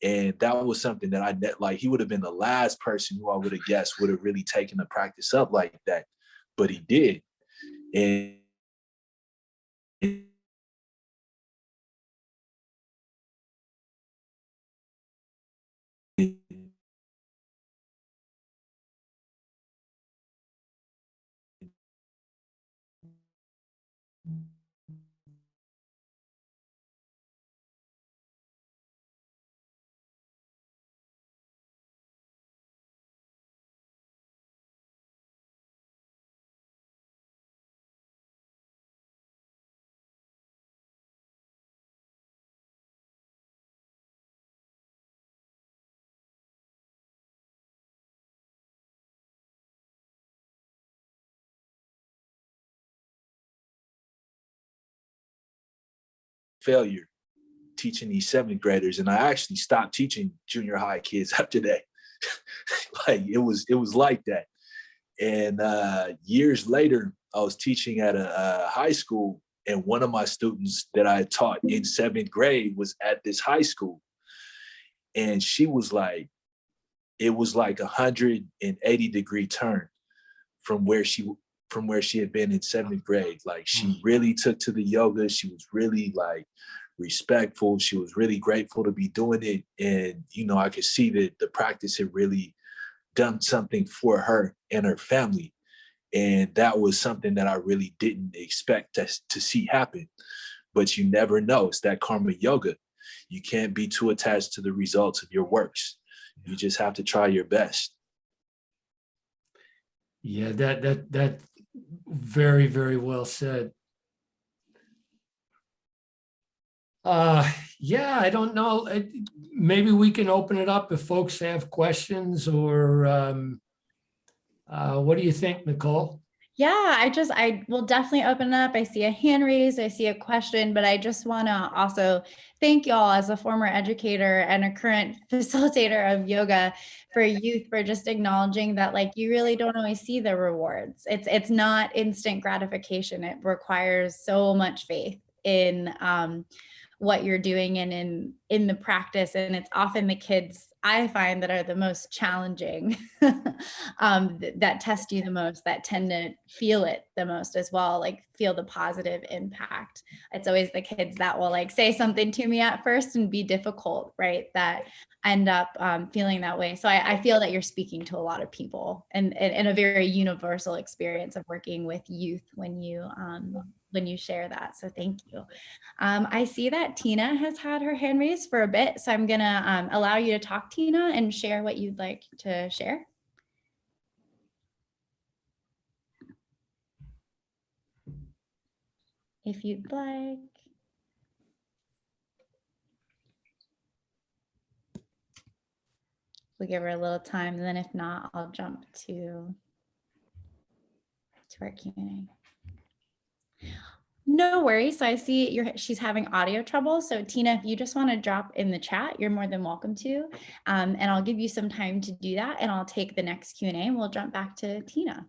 And that was something that like, he would have been the last person who I would have guessed would have really taken the practice up like that. But he did. And failure teaching these seventh graders, and I actually stopped teaching junior high kids after that. Like it was like that. And years later, I was teaching at a high school, and one of my students that I taught in seventh grade was at this high school, and she was like, it was like 180-degree turn from where she had been in seventh grade. Like she really took to the yoga. She was really like respectful. She was really grateful to be doing it. And, you know, I could see that the practice had really done something for her and her family. And that was something that I really didn't expect to see happen. But you never know. It's that karma yoga. You can't be too attached to the results of your works. You just have to try your best. Yeah, that very, very well said. Yeah, I don't know. Maybe we can open it up if folks have questions, or what do you think, Nicole? Yeah, I will definitely open it up. I see a hand raised, I see a question, but I just want to also thank y'all as a former educator and a current facilitator of yoga for youth for just acknowledging that, like, you really don't always see the rewards. It's not instant gratification. It requires so much faith in what you're doing and in the practice. And it's often the kids I find that are the most challenging, that test you the most, that tend to feel it the most as well, like feel the positive impact. It's always the kids that will like say something to me at first and be difficult, right? That end up feeling that way. So I feel that you're speaking to a lot of people and a very universal experience of working with youth when you share that. So thank you. I see that Tina has had her hand raised for a bit, so I'm gonna allow you to talk, Tina, and share what you'd like to share. If you'd like. We'll give her a little time, and then if not, I'll jump to our Q&A. No worries. So I see she's having audio trouble. So Tina, if you just want to drop in the chat, you're more than welcome to. And I'll give you some time to do that, and I'll take the next Q&A and we'll jump back to Tina.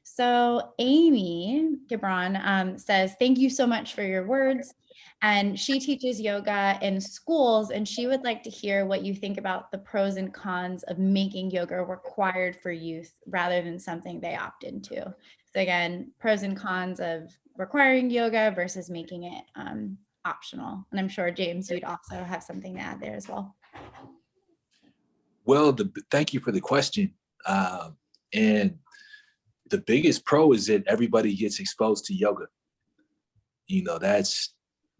So Amy Gibran says, thank you so much for your words. And she teaches yoga in schools, and she would like to hear what you think about the pros and cons of making yoga required for youth rather than something they opt into. So again, pros and cons of requiring yoga versus making it optional. And I'm sure, James, you'd also have something to add there as well. Well, thank you for the question. And the biggest pro is that everybody gets exposed to yoga. You know,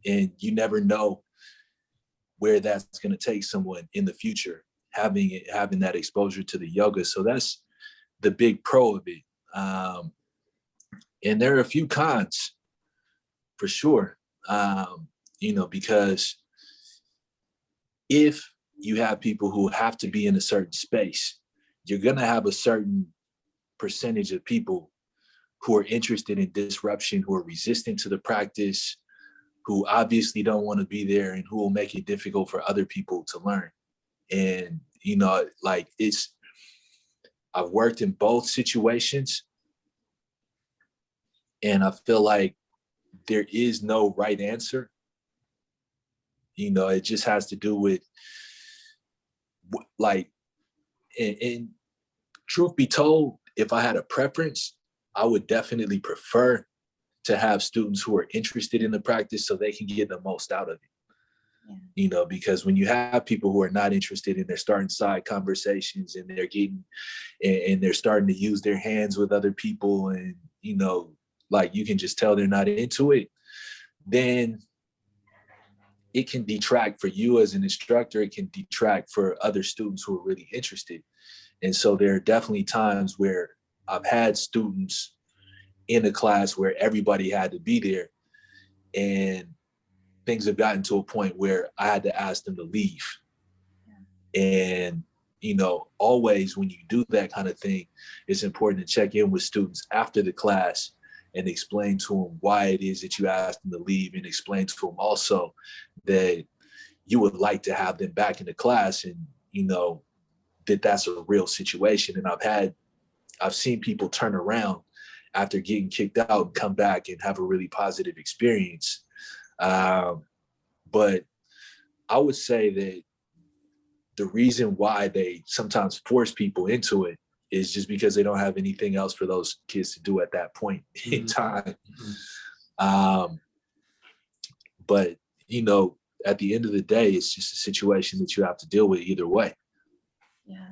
and you never know where that's going to take someone in the future, having that exposure to the yoga. So that's the big pro of it. And there are a few cons for sure, you know, because if you have people who have to be in a certain space, you're going to have a certain percentage of people who are interested in disruption, who are resistant to the practice, who obviously don't want to be there, and who will make it difficult for other people to learn. And, you know, like I've worked in both situations, and I feel like there is no right answer. You know, it just has to do with like, and truth be told, if I had a preference, I would definitely prefer to have students who are interested in the practice so they can get the most out of it. Yeah. You know, because when you have people who are not interested and they're starting side conversations and they're starting to use their hands with other people, and, you know, like you can just tell they're not into it, then it can detract for you as an instructor. It can detract for other students who are really interested. And so there are definitely times where I've had students in a class where everybody had to be there, and things have gotten to a point where I had to ask them to leave. Yeah. And, you know, always when you do that kind of thing, it's important to check in with students after the class and explain to them why it is that you asked them to leave, and explain to them also that you would like to have them back in the class, and, you know, that's a real situation. And I've seen people turn around after getting kicked out and come back and have a really positive experience. But I would say that the reason why they sometimes force people into it is just because they don't have anything else for those kids to do at that point in time. But, you know, at the end of the day, it's just a situation that you have to deal with either way. Yeah.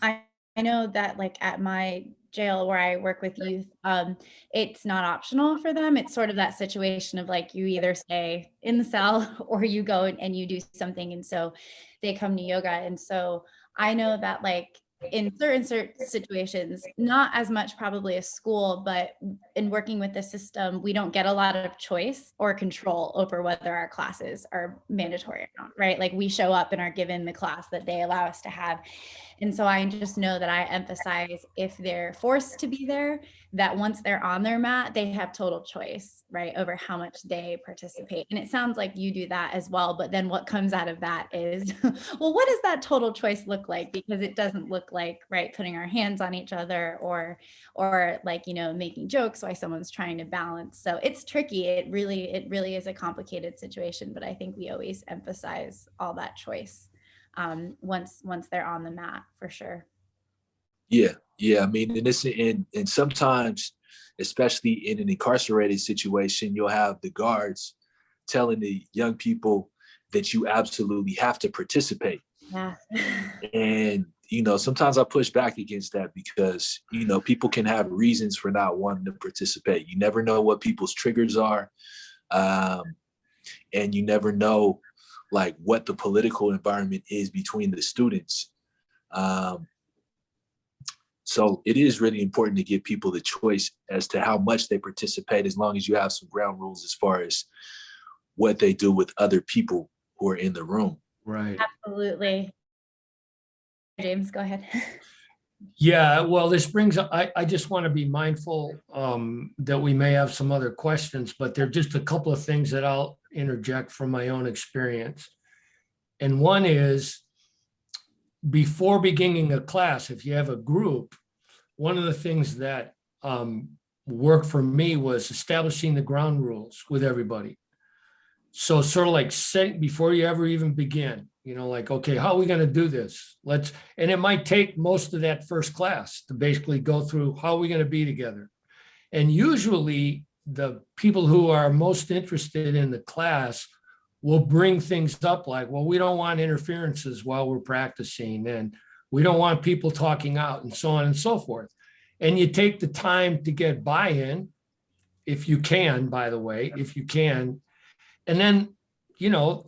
I know that, like, at my jail where I work with youth, it's not optional for them. It's sort of that situation of like, you either stay in the cell or you go and you do something. And so they come to yoga. And so I know that, like, in certain situations, not as much probably as school, but in working with the system, we don't get a lot of choice or control over whether our classes are mandatory or not, right? Like, we show up and are given the class that they allow us to have. And so I just know that I emphasize, if they're forced to be there, that once they're on their mat, they have total choice, right, over how much they participate. And it sounds like you do that as well. But then what comes out of that is, well, what does that total choice look like? Because it doesn't look like, right, putting our hands on each other or like, you know, making jokes while someone's trying to balance. So it's tricky. It really is a complicated situation. But I think we always emphasize all that choice. once they're on the mat, for sure. Yeah. I mean, and sometimes, especially in an incarcerated situation, you'll have the guards telling the young people that you absolutely have to participate. Yeah. And, sometimes I push back against that because, people can have reasons for not wanting to participate. You never know what people's triggers are. And you never know like what the political environment is between the students. So it is really important to give people the choice as to how much they participate, as long as you have some ground rules as far as what they do with other people who are in the room. Right. Absolutely. James, go ahead. Yeah, well, this brings up, I just want to be mindful that we may have some other questions, but there are just a couple of things that I'll interject from my own experience. And one is, before beginning a class, if you have a group, one of the things that worked for me was establishing the ground rules with everybody. So sort of like before you ever even begin, like, okay, how are we going to do this? And it might take most of that first class to basically go through how are we going to be together. And usually the people who are most interested in the class will bring things up like, well, we don't want interferences while we're practicing, and we don't want people talking out, and so on and so forth. And you take the time to get buy-in, if you can, by the way, if you can. And then,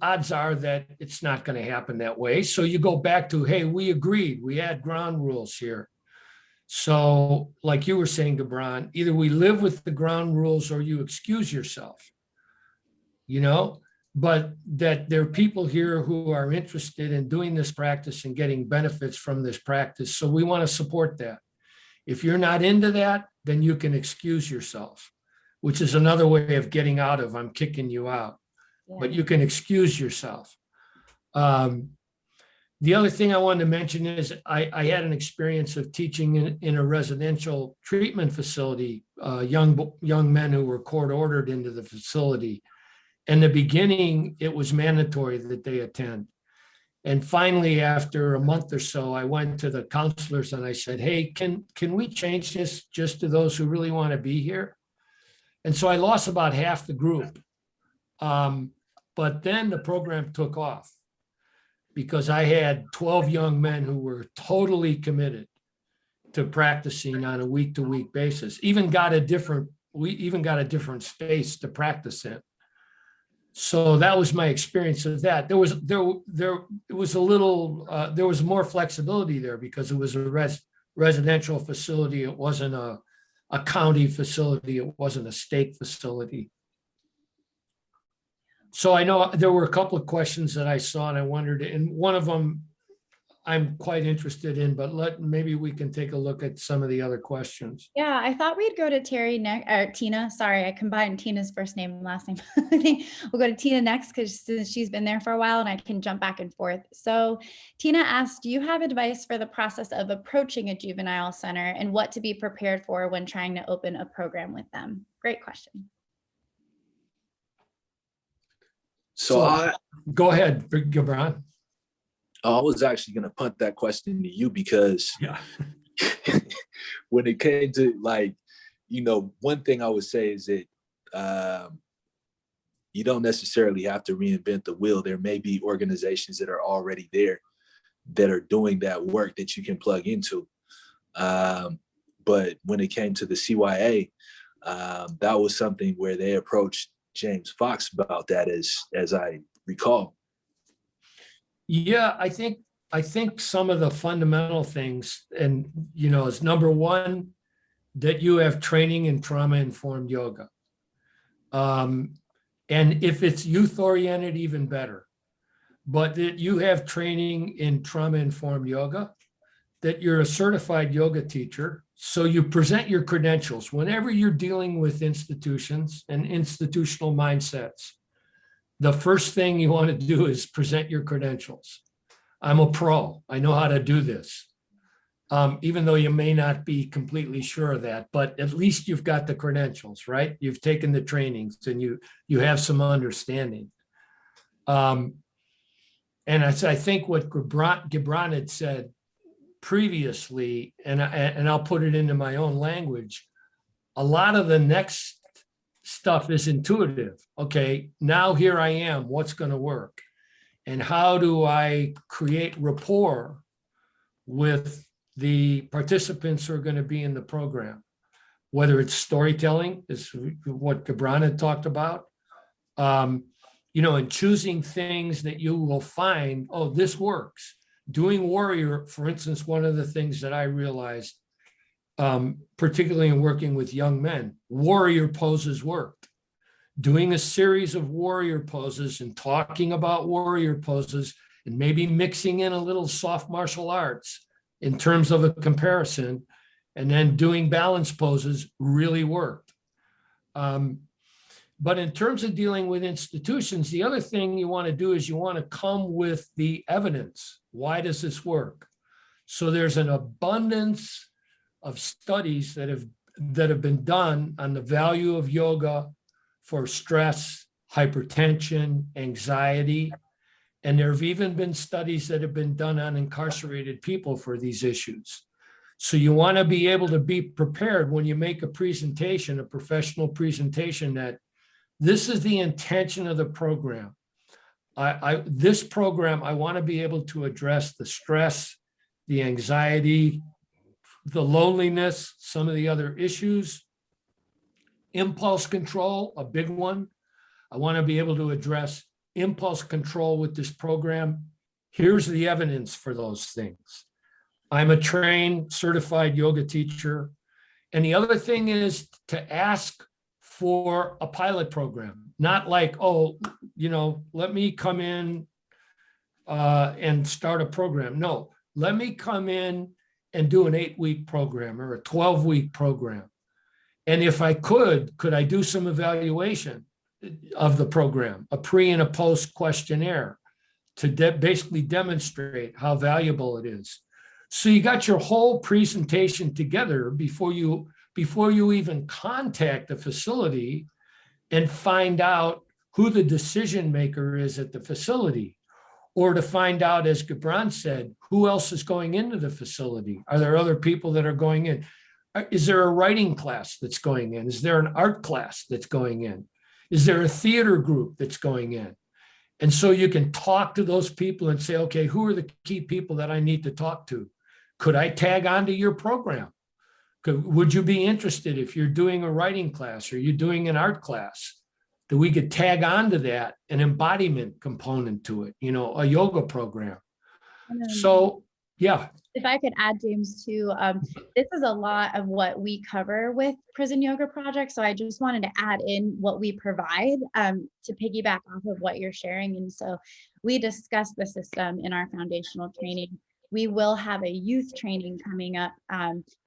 odds are that it's not going to happen that way. So you go back to, hey, we agreed, we had ground rules here. So like you were saying, Gibran, either we live with the ground rules or you excuse yourself, but that there are people here who are interested in doing this practice and getting benefits from this practice. So we want to support that. If you're not into that, then you can excuse yourself, which is another way of getting out of, I'm kicking you out. But you can excuse yourself. The other thing I wanted to mention is I had an experience of teaching in a residential treatment facility, young men who were court ordered into the facility. In the beginning, it was mandatory that they attend. And finally, after a month or so, I went to the counselors and I said, hey, can we change this just to those who really want to be here? And so I lost about half the group. But then the program took off because I had 12 young men who were totally committed to practicing on a week-to-week basis. We even got a different space to practice in. So that was my experience of that. There was more flexibility there because it was a residential facility. It wasn't a county facility. It wasn't a state facility. So I know there were a couple of questions that I saw and I wondered, and one of them I'm quite interested in, but maybe we can take a look at some of the other questions. Yeah, I thought we'd go to Tina. Sorry, I combined Tina's first name and last name. I think we'll go to Tina next because since she's been there for a while and I can jump back and forth. So Tina asked, do you have advice for the process of approaching a juvenile center and what to be prepared for when trying to open a program with them? Great question. So go ahead, Gibran. I was actually going to punt that question to you because when it came to one thing I would say is that you don't necessarily have to reinvent the wheel. There may be organizations that are already there that are doing that work that you can plug into. But when it came to the CYA, that was something where they approached James Fox about that, as I recall. Yeah, I think some of the fundamental things, and is number one, that you have training in trauma-informed yoga. And if it's youth-oriented, even better. But that you have training in trauma-informed yoga, that you're a certified yoga teacher, so you present your credentials. Whenever you're dealing with institutions and institutional mindsets, the first thing you want to do is present your credentials. I'm a pro. I know how to do this. Even though you may not be completely sure of that, but at least you've got the credentials, right? You've taken the trainings and you have some understanding. And I think what Gibran had said previously, and I'll put it into my own language, a lot of the next stuff is intuitive. Okay, now here I am, what's going to work? And how do I create rapport with the participants who are going to be in the program? Whether it's storytelling, is what Gibran had talked about, and choosing things that you will find, oh, this works. Doing warrior, for instance, one of the things that I realized, particularly in working with young men, warrior poses worked. Doing a series of warrior poses and talking about warrior poses and maybe mixing in a little soft martial arts in terms of a comparison, and then doing balance poses really worked. But in terms of dealing with institutions, the other thing you want to do is you want to come with the evidence. Why does this work? So there's an abundance of studies that have been done on the value of yoga for stress, hypertension, anxiety. And there have even been studies that have been done on incarcerated people for these issues. So you want to be able to be prepared when you make a presentation, a professional presentation, that this is the intention of the program. This program, I want to be able to address the stress, the anxiety, the loneliness, some of the other issues, impulse control, a big one. I want to be able to address impulse control with this program. Here's the evidence for those things. I'm a trained, certified yoga teacher. And the other thing is to ask for a pilot program, not like, oh, let me come in and start a program. No, let me come in and do an 8-week program or a 12-week program. And if I could I do some evaluation of the program, a pre and a post questionnaire to basically demonstrate how valuable it is. So you got your whole presentation together before you even contact the facility and find out who the decision maker is at the facility, or to find out, as Gibran said, who else is going into the facility? Are there other people that are going in? Is there a writing class that's going in? Is there an art class that's going in? Is there a theater group that's going in? And so you can talk to those people and say, okay, who are the key people that I need to talk to? Could I tag onto your program? Would you be interested if you're doing a writing class or you're doing an art class, that we could tag onto that, an embodiment component to it, a yoga program. So, yeah. If I could add, James, too, this is a lot of what we cover with Prison Yoga Project. So I just wanted to add in what we provide to piggyback off of what you're sharing. And so we discuss the system in our foundational training. We will have a youth training coming up,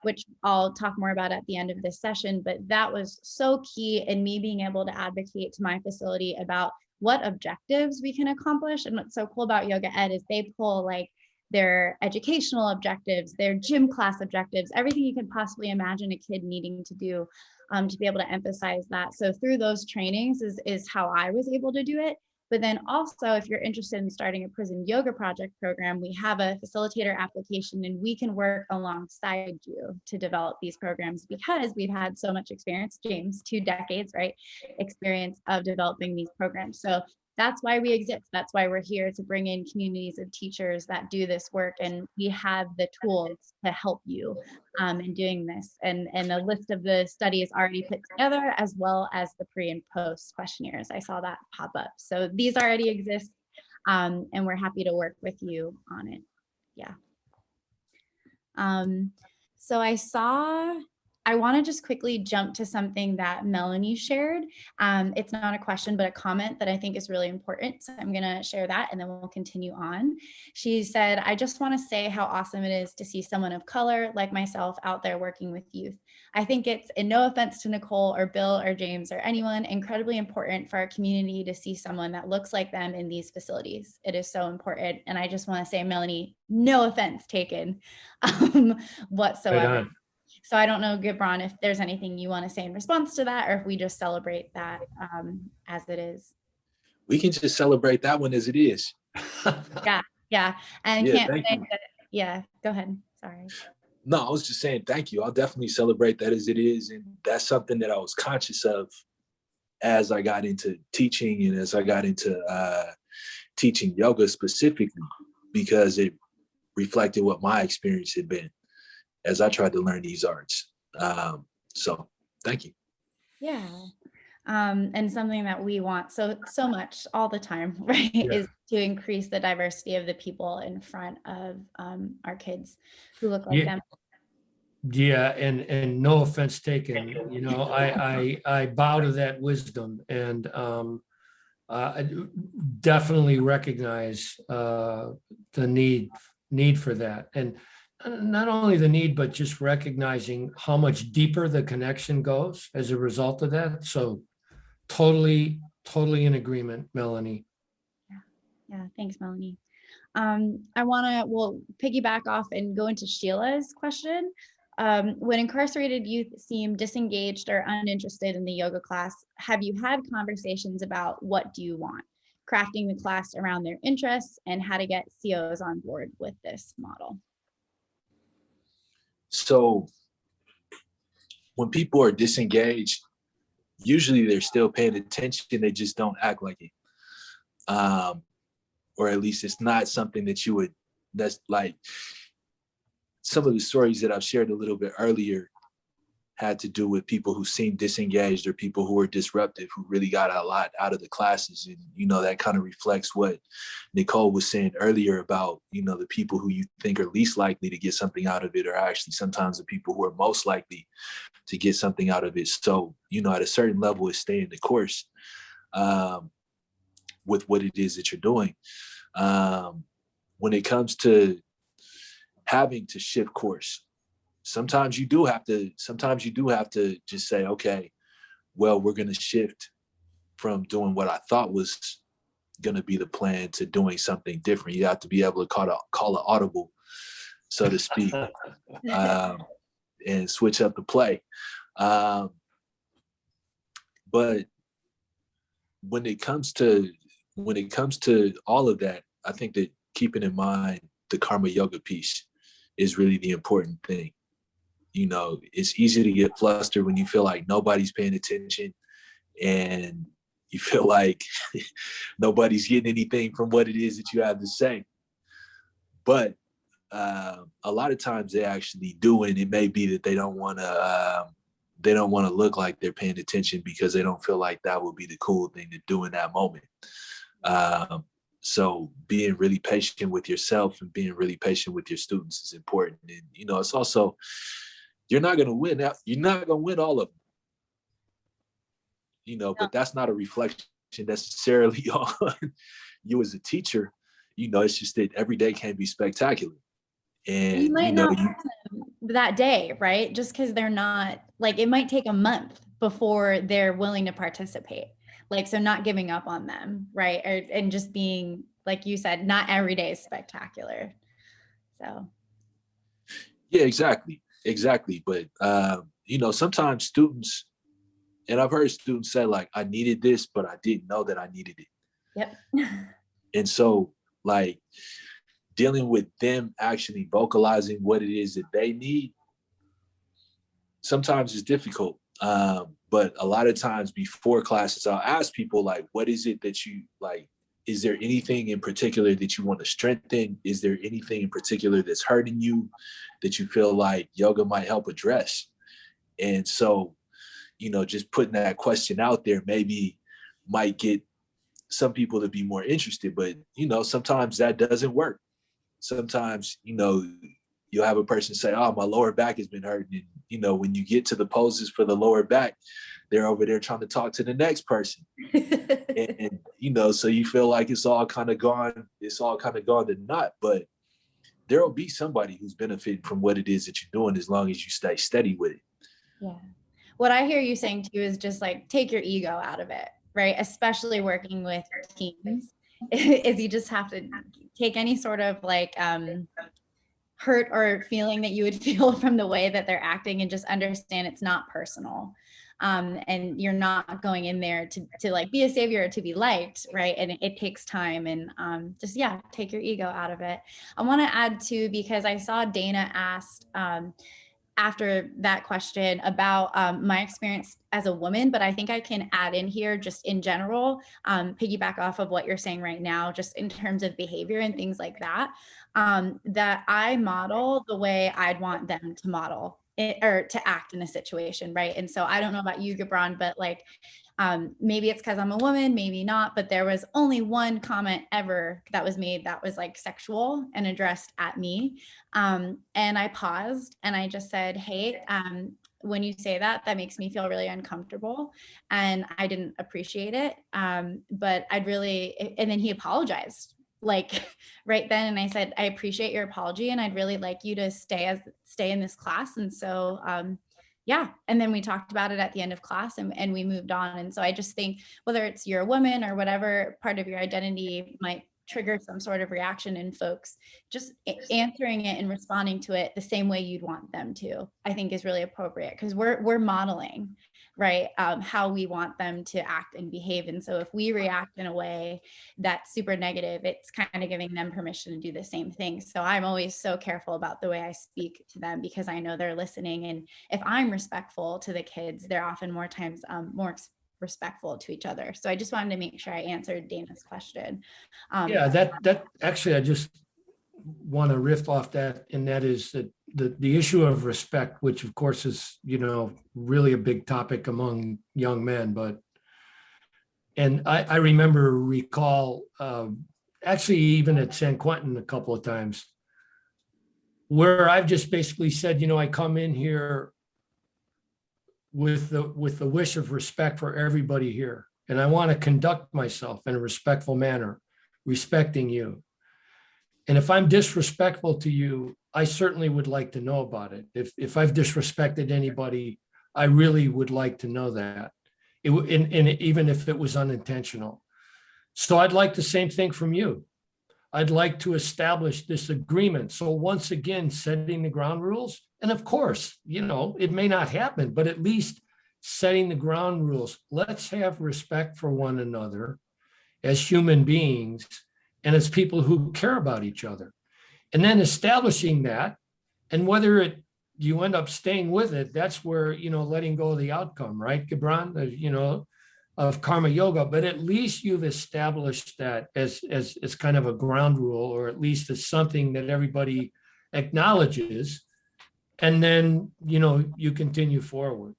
which I'll talk more about at the end of this session, but that was so key in me being able to advocate to my facility about what objectives we can accomplish. And what's so cool about Yoga Ed is they pull like their educational objectives, their gym class objectives, everything you could possibly imagine a kid needing to do to be able to emphasize that. So through those trainings is how I was able to do it. But then also, if you're interested in starting a Prison Yoga Project program, we have a facilitator application and we can work alongside you to develop these programs, because we've had so much experience, James, 2 decades, right? Experience of developing these programs. So that's why we exist. That's why we're here, to bring in communities of teachers that do this work. And we have the tools to help you in doing this. And a list of the studies already put together, as well as the pre and post questionnaires. I saw that pop up. So these already exist, and we're happy to work with you on it. Yeah. So I want to just quickly jump to something that Melanie shared. It's not a question, but a comment that I think is really important. So I'm going to share that and then we'll continue on. She said, I just want to say how awesome it is to see someone of color like myself out there working with youth. I think it's, and no offense to Nicole or Bill or James or anyone, incredibly important for our community to see someone that looks like them in these facilities. It is so important. And I just want to say, Melanie, no offense taken whatsoever. Right on. So I don't know, Gibran, if there's anything you want to say in response to that, or if we just celebrate that as it is. We can just celebrate that one as it is. Yeah, yeah. And Yeah, can't thank say you. that, yeah, go ahead. Sorry. No, I was just saying thank you. I'll definitely celebrate that as it is. And that's something that I was conscious of as I got into teaching and as I got into teaching yoga specifically, because it reflected what my experience had been as I tried to learn these arts. So thank you. Yeah. And something that we want so much all the time, right, Yeah. is to increase the diversity of the people in front of our kids who look like them. Yeah, and no offense taken, you know, I bow to that wisdom, and I definitely recognize the need for that, and not only the need, but just recognizing how much deeper the connection goes as a result of that. So totally in agreement, Melanie. Yeah, thanks, Melanie. We'll piggyback off and go into Sheila's question. When incarcerated youth seem disengaged or uninterested in the yoga class, have you had conversations about what do you want, crafting the class around their interests, and how to get COs on board with this model? So when people are disengaged, usually they're still paying attention, they just don't act like it. Or at least it's not something that you would, that's like some of the stories that I've shared a little bit earlier had to do with people who seemed disengaged or people who were disruptive, who really got a lot out of the classes. And, you know, that kind of reflects what Nicole was saying earlier about, you know, the people who you think are least likely to get something out of it are actually sometimes the people who are most likely to get something out of it. So, you know, at a certain level, it's staying the course with what it is that you're doing. When it comes to having to shift course, sometimes you do have to just say, okay, well, we're going to shift from doing what I thought was going to be the plan to doing something different. You have to be able to call an audible, so to speak, and switch up the play. But when it comes to all of that, I think that keeping in mind the karma yoga piece is really the important thing. You know, it's easy to get flustered when you feel like nobody's paying attention and you feel like nobody's getting anything from what it is that you have to say. But a lot of times they actually do, and it may be that they don't want to look like they're paying attention because they don't feel like that would be the cool thing to do in that moment. So being really patient with yourself and being really patient with your students is important. And, you know, it's also, you're not going to win all of them, you know, but that's not a reflection necessarily on you as a teacher. You know, it's just that every day can be spectacular. And you might not that day, right? Just because they're not, like, it might take a month before they're willing to participate. Like, so not giving up on them, right? And just being, like you said, not every day is spectacular. So. Yeah, exactly. But, you know, sometimes students, and I've heard students say, like, I needed this, but I didn't know that I needed it. Yep. And so, like, dealing with them actually vocalizing what it is that they need sometimes is difficult. But a lot of times before classes, I'll ask people, like, what is it that you like? Is there anything in particular that you want to strengthen? Is there anything in particular that's hurting you that you feel like yoga might help address? And so, you know, just putting that question out there maybe might get some people to be more interested, but, you know, sometimes that doesn't work. Sometimes, you know, you'll have a person say, oh, my lower back has been hurting. And, you know, when you get to the poses for the lower back, they're over there trying to talk to the next person. and, you know, so you feel like it's all kind of gone to naught, but there will be somebody who's benefiting from what it is that you're doing as long as you stay steady with it. Yeah. What I hear you saying too is just like, take your ego out of it, right? Especially working with teams, is you just have to take any sort of like hurt or feeling that you would feel from the way that they're acting and just understand it's not personal. And you're not going in there to like be a savior or to be liked, right? And it takes time, and just, yeah, take your ego out of it. I want to add too, because I saw Dana asked after that question about my experience as a woman, but I think I can add in here just in general, piggyback off of what you're saying right now, just in terms of behavior and things like that, that I model the way I'd want them to model it, or to act in a situation, right? And so I don't know about you, Gibran, but like, maybe it's because I'm a woman, maybe not, but there was only one comment ever that was made that was like sexual and addressed at me. And I paused and I just said, hey, when you say that, that makes me feel really uncomfortable. And I didn't appreciate it. But I'd really, and then he apologized like right then. And I said, I appreciate your apology, and I'd really like you to stay in this class. And so, yeah. And then we talked about it at the end of class, and we moved on. And so I just think whether it's you're a woman or whatever part of your identity might trigger some sort of reaction in folks, just answering it and responding to it the same way you'd want them to, I think is really appropriate, because we're modeling, right, how we want them to act and behave. And so if we react in a way that's super negative, it's kind of giving them permission to do the same thing. So I'm always so careful about the way I speak to them, because I know they're listening. And if I'm respectful to the kids, they're often more times more respectful to each other. So I just wanted to make sure I answered Dana's question. Yeah, that actually, I just want to riff off that, and that is that the issue of respect, which of course is, really a big topic among young men, and I recall actually even at San Quentin a couple of times where I've just basically said, I come in here with the wish of respect for everybody here, and I want to conduct myself in a respectful manner, respecting you. And if I'm disrespectful to you, I certainly would like to know about it. If I've disrespected anybody, I really would like to know that, and even if it was unintentional. So I'd like the same thing from you. I'd like to establish this agreement. So once again, setting the ground rules. And of course, it may not happen, but at least setting the ground rules. Let's have respect for one another as human beings and as people who care about each other. And then establishing that, and whether you end up staying with it, that's where, letting go of the outcome, right, Gibran, of karma yoga. But at least you've established that as kind of a ground rule, or at least as something that everybody acknowledges. And then, you continue forward.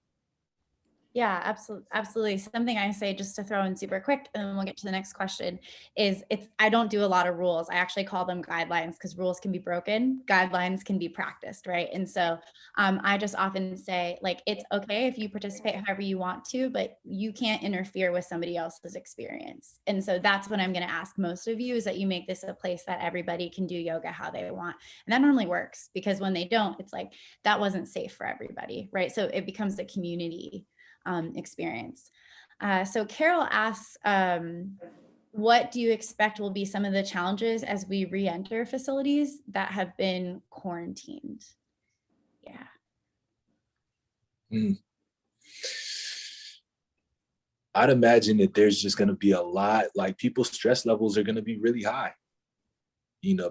Yeah, absolutely. Something I say, just to throw in super quick, and then we'll get to the next question, is I don't do a lot of rules. I actually call them guidelines, because rules can be broken, guidelines can be practiced, right? And so I just often say, like, it's okay if you participate however you want to, but you can't interfere with somebody else's experience. And so that's what I'm going to ask most of you, is that you make this a place that everybody can do yoga how they want. And that normally works, because when they don't, it's like, that wasn't safe for everybody, right? So it becomes a community experience. So Carol asks, what do you expect will be some of the challenges as we re-enter facilities that have been quarantined? Yeah. I'd imagine that there's just going to be a lot, like people's stress levels are going to be really high.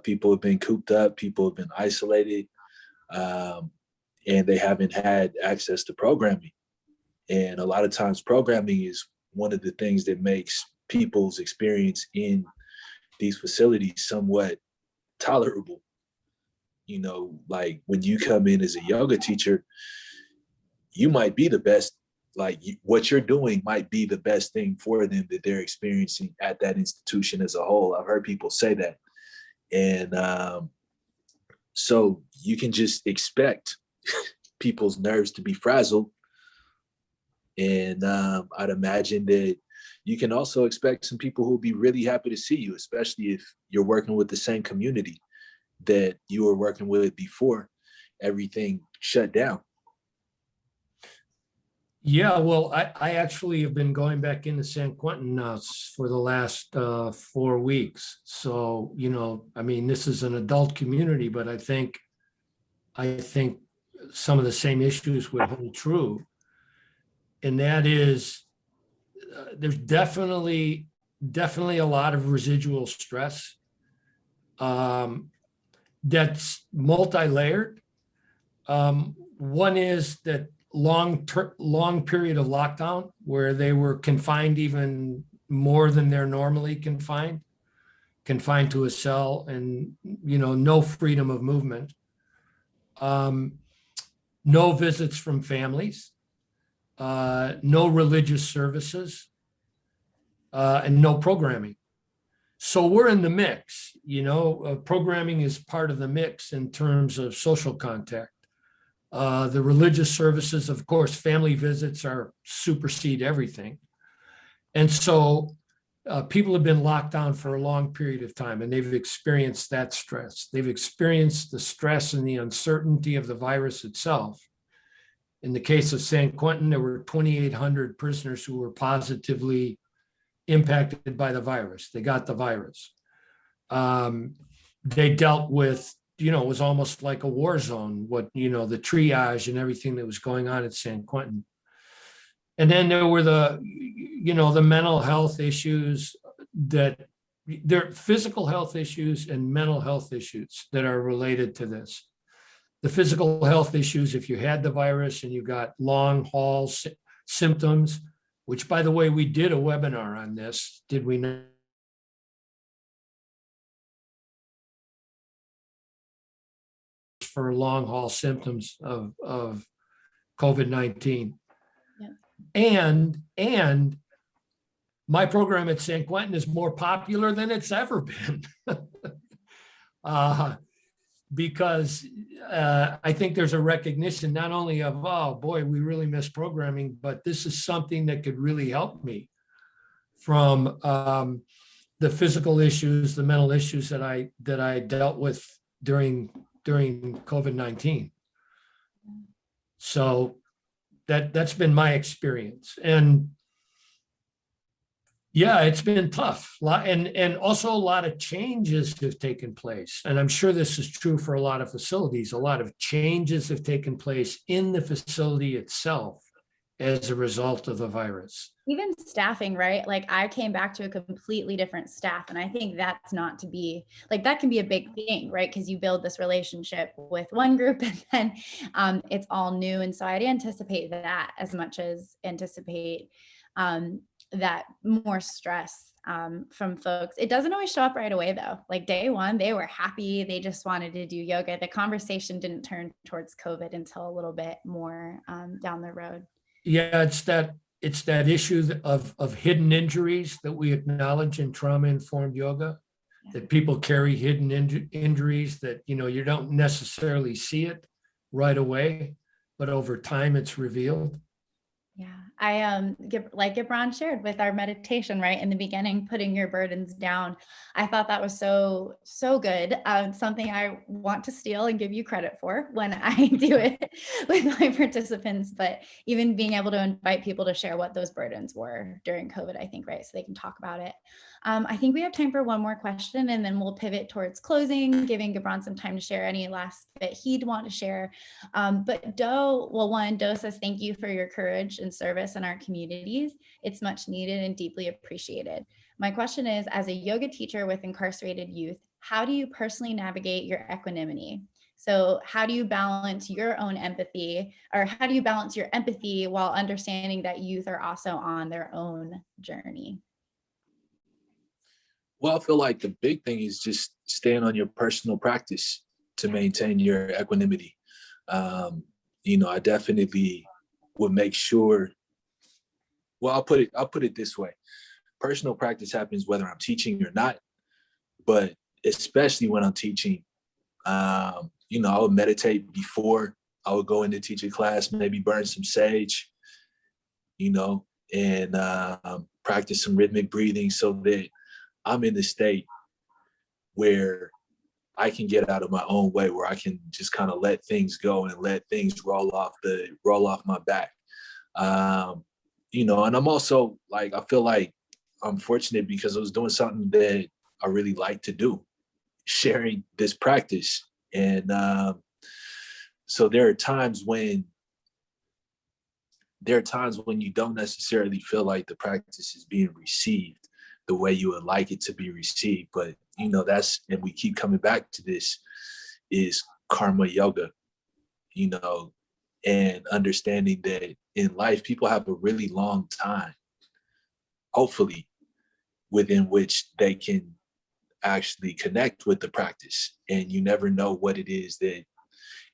People have been cooped up, people have been isolated, and they haven't had access to programming. And a lot of times programming is one of the things that makes people's experience in these facilities somewhat tolerable. Like when you come in as a yoga teacher, you might be the best, what you're doing might be the best thing for them that they're experiencing at that institution as a whole. I've heard people say that. And so you can just expect people's nerves to be frazzled. And I'd imagine that you can also expect some people who will be really happy to see you, especially if you're working with the same community that you were working with before everything shut down. Yeah, well, I actually have been going back into San Quentin now for the last 4 weeks. So, this is an adult community, but I think some of the same issues would hold true. and that is there's definitely a lot of residual stress that's multi-layered. One is that long period of lockdown where they were confined even more than they're normally confined to a cell, and no freedom of movement, no visits from families, no religious services, and no programming. So we're in the mix, programming is part of the mix in terms of social contact. The religious services, of course, family visits supersede everything. And so people have been locked down for a long period of time, and they've experienced that stress. They've experienced the stress and the uncertainty of the virus itself. In the case of San Quentin, there were 2,800 prisoners who were positively impacted by the virus. They got the virus. They dealt with, it was almost like a war zone, the triage and everything that was going on at San Quentin. And then there were the mental health issues there are physical health issues and mental health issues that are related to this. The physical health issues, if you had the virus and you got long haul symptoms, which, by the way, we did a webinar on this, did we not? For long haul symptoms of COVID-19. Yeah. And my program at San Quentin is more popular than it's ever been. Because I think there's a recognition not only of, oh boy, we really miss programming, but this is something that could really help me from the physical issues, the mental issues that I dealt with during COVID-19. So that's been my experience. And yeah, it's been tough. And also a lot of changes have taken place. And I'm sure this is true for a lot of facilities. A lot of changes have taken place in the facility itself as a result of the virus. Even staffing, right? Like I came back to a completely different staff. And I think that's not to be like, that can be a big thing, right? Because you build this relationship with one group and then it's all new. And so I'd anticipate that as much as anticipate that more stress from folks. It doesn't always show up right away though. Like day one, they were happy. They just wanted to do yoga. The conversation didn't turn towards COVID until a little bit more down the road. Yeah, it's that issue of hidden injuries that we acknowledge in trauma-informed yoga, that people carry hidden injuries that, you don't necessarily see it right away, but over time it's revealed. Yeah, I like Gibran shared with our meditation, right? In the beginning, putting your burdens down. I thought that was so good. Something I want to steal and give you credit for when I do it with my participants, but even being able to invite people to share what those burdens were during COVID, I think, right? So they can talk about it. I think we have time for one more question and then we'll pivot towards closing, giving Gibran some time to share any last bit he'd want to share. But Doe says, thank you for your courage and service in our communities. It's much needed and deeply appreciated. My question is, as a yoga teacher with incarcerated youth, how do you personally navigate your equanimity? So how do you balance your own empathy, or how do you balance your empathy while understanding that youth are also on their own journey? Well, I feel like the big thing is just staying on your personal practice to maintain your equanimity. I definitely would make sure, well, I'll put it this way. Personal practice happens whether I'm teaching or not, but especially when I'm teaching, I would meditate before I would go into teaching class, maybe burn some sage, and practice some rhythmic breathing so that I'm in the state where I can get out of my own way, where I can just kind of let things go and let things roll off my back. And I'm also like, I feel like I'm fortunate because I was doing something that I really like to do, sharing this practice. And so there are times when there are times when you don't necessarily feel like the practice is being received the way you would like it to be received. But, you know, and we keep coming back to this, is karma yoga, you know, and understanding that in life, people have a really long time, hopefully, within which they can actually connect with the practice. And you never know what it is that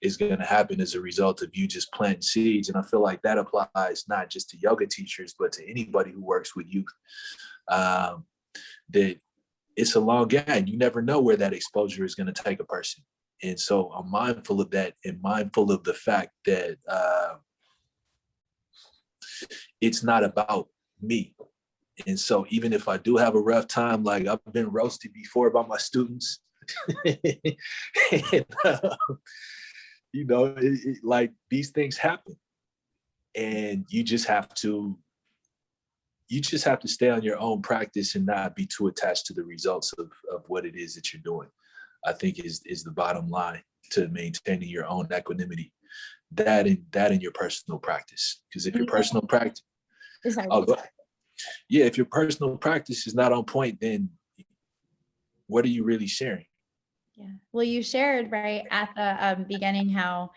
is going to happen as a result of you just planting seeds. And I feel like that applies not just to yoga teachers, but to anybody who works with youth. That it's a long game. You never know where that exposure is going to take a person. And so I'm mindful of that, and mindful of the fact that it's not about me. And so even if I do have a rough time, like I've been roasted before by my students, and, you know, like these things happen, and you just have to stay on your own practice and not be too attached to the results of what it is that you're doing. I think is the bottom line to maintaining your own equanimity, that in your personal practice. Because if your personal practice, if your personal practice is not on point, then what are you really sharing? Yeah. Well, you shared right at the beginning how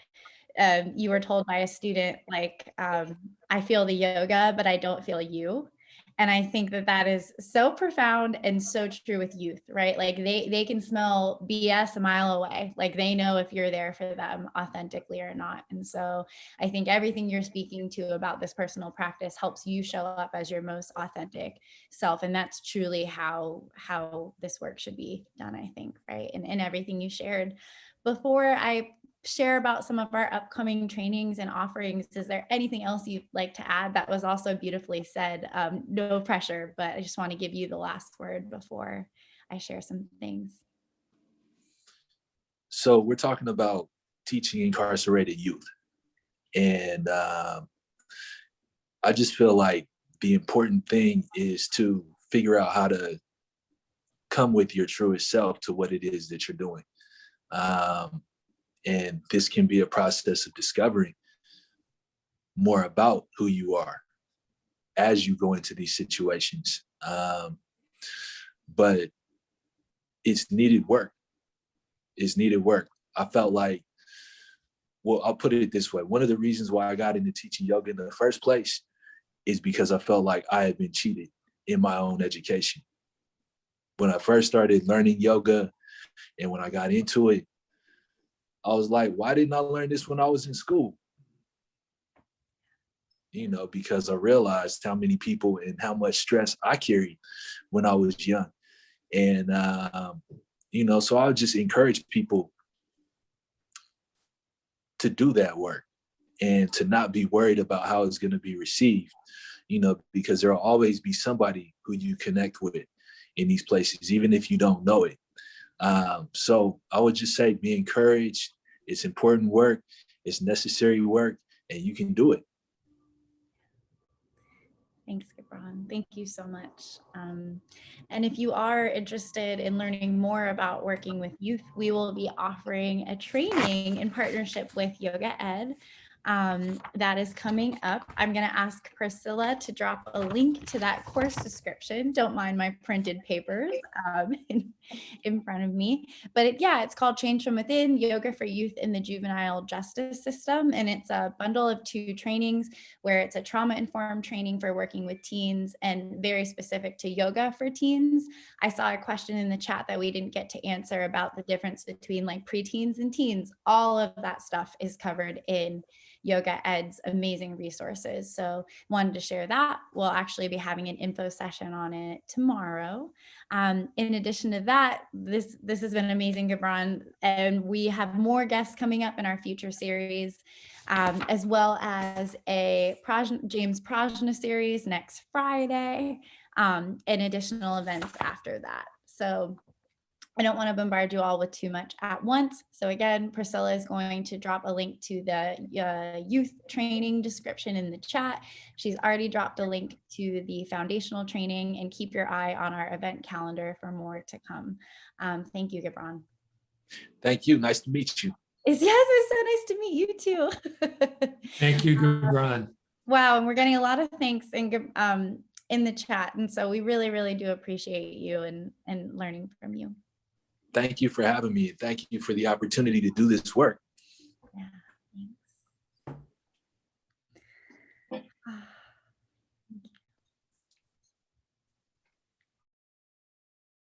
you were told by a student, like, I feel the yoga, but I don't feel you. And I think that is so profound and so true with youth, right? Like they can smell BS a mile away. Like they know if you're there for them authentically or not. And so I think everything you're speaking to about this personal practice helps you show up as your most authentic self. And that's truly how this work should be done, I think, right? And everything you shared. Before I share about some of our upcoming trainings and offerings, is there anything else you'd like to add? That was also beautifully said. No pressure, but I just want to give you the last word before I share some things. So we're talking about teaching incarcerated youth. And I just feel like the important thing is to figure out how to come with your truest self to what it is that you're doing. And this can be a process of discovering more about who you are as you go into these situations. But it's needed work. It's needed work. I felt like, well, I'll put it this way. One of the reasons why I got into teaching yoga in the first place is because I felt like I had been cheated in my own education. When I first started learning yoga and when I got into it, I was like, why didn't I learn this when I was in school? You know, because I realized how many people and how much stress I carried when I was young. And, you know, so I would just encourage people to do that work and to not be worried about how it's going to be received, you know, because there will always be somebody who you connect with in these places, even if you don't know it. So I would just say, be encouraged. It's important work. It's necessary work, and you can do it. Thanks, Gibran. Thank you so much. And if you are interested in learning more about working with youth, we will be offering a training in partnership with Yoga Ed that is coming up. I'm going to ask Priscilla to drop a link to that course description. Don't mind my printed papers in front of me. But it's called Change from Within, Yoga for Youth in the Juvenile Justice System. And it's a bundle of 2 trainings where it's a trauma-informed training for working with teens and very specific to yoga for teens. I saw a question in the chat that we didn't get to answer about the difference between like preteens and teens. All of that stuff is covered in Yoga Ed's amazing resources. So wanted to share that. We'll actually be having an info session on it tomorrow. In addition to that, this has been amazing, Gibran, and we have more guests coming up in our future series, as well as a James Prajna series next Friday, and additional events after that. So I don't want to bombard you all with too much at once. So again, Priscilla is going to drop a link to the youth training description in the chat. She's already dropped a link to the foundational training, and keep your eye on our event calendar for more to come. Thank you, Gibran. Thank you. Nice to meet you. Yes, it's so nice to meet you too. Thank you, Gibran. Wow, and we're getting a lot of thanks in the chat, and so we really, really do appreciate you and learning from you. Thank you for having me. Thank you for the opportunity to do this work. Yeah.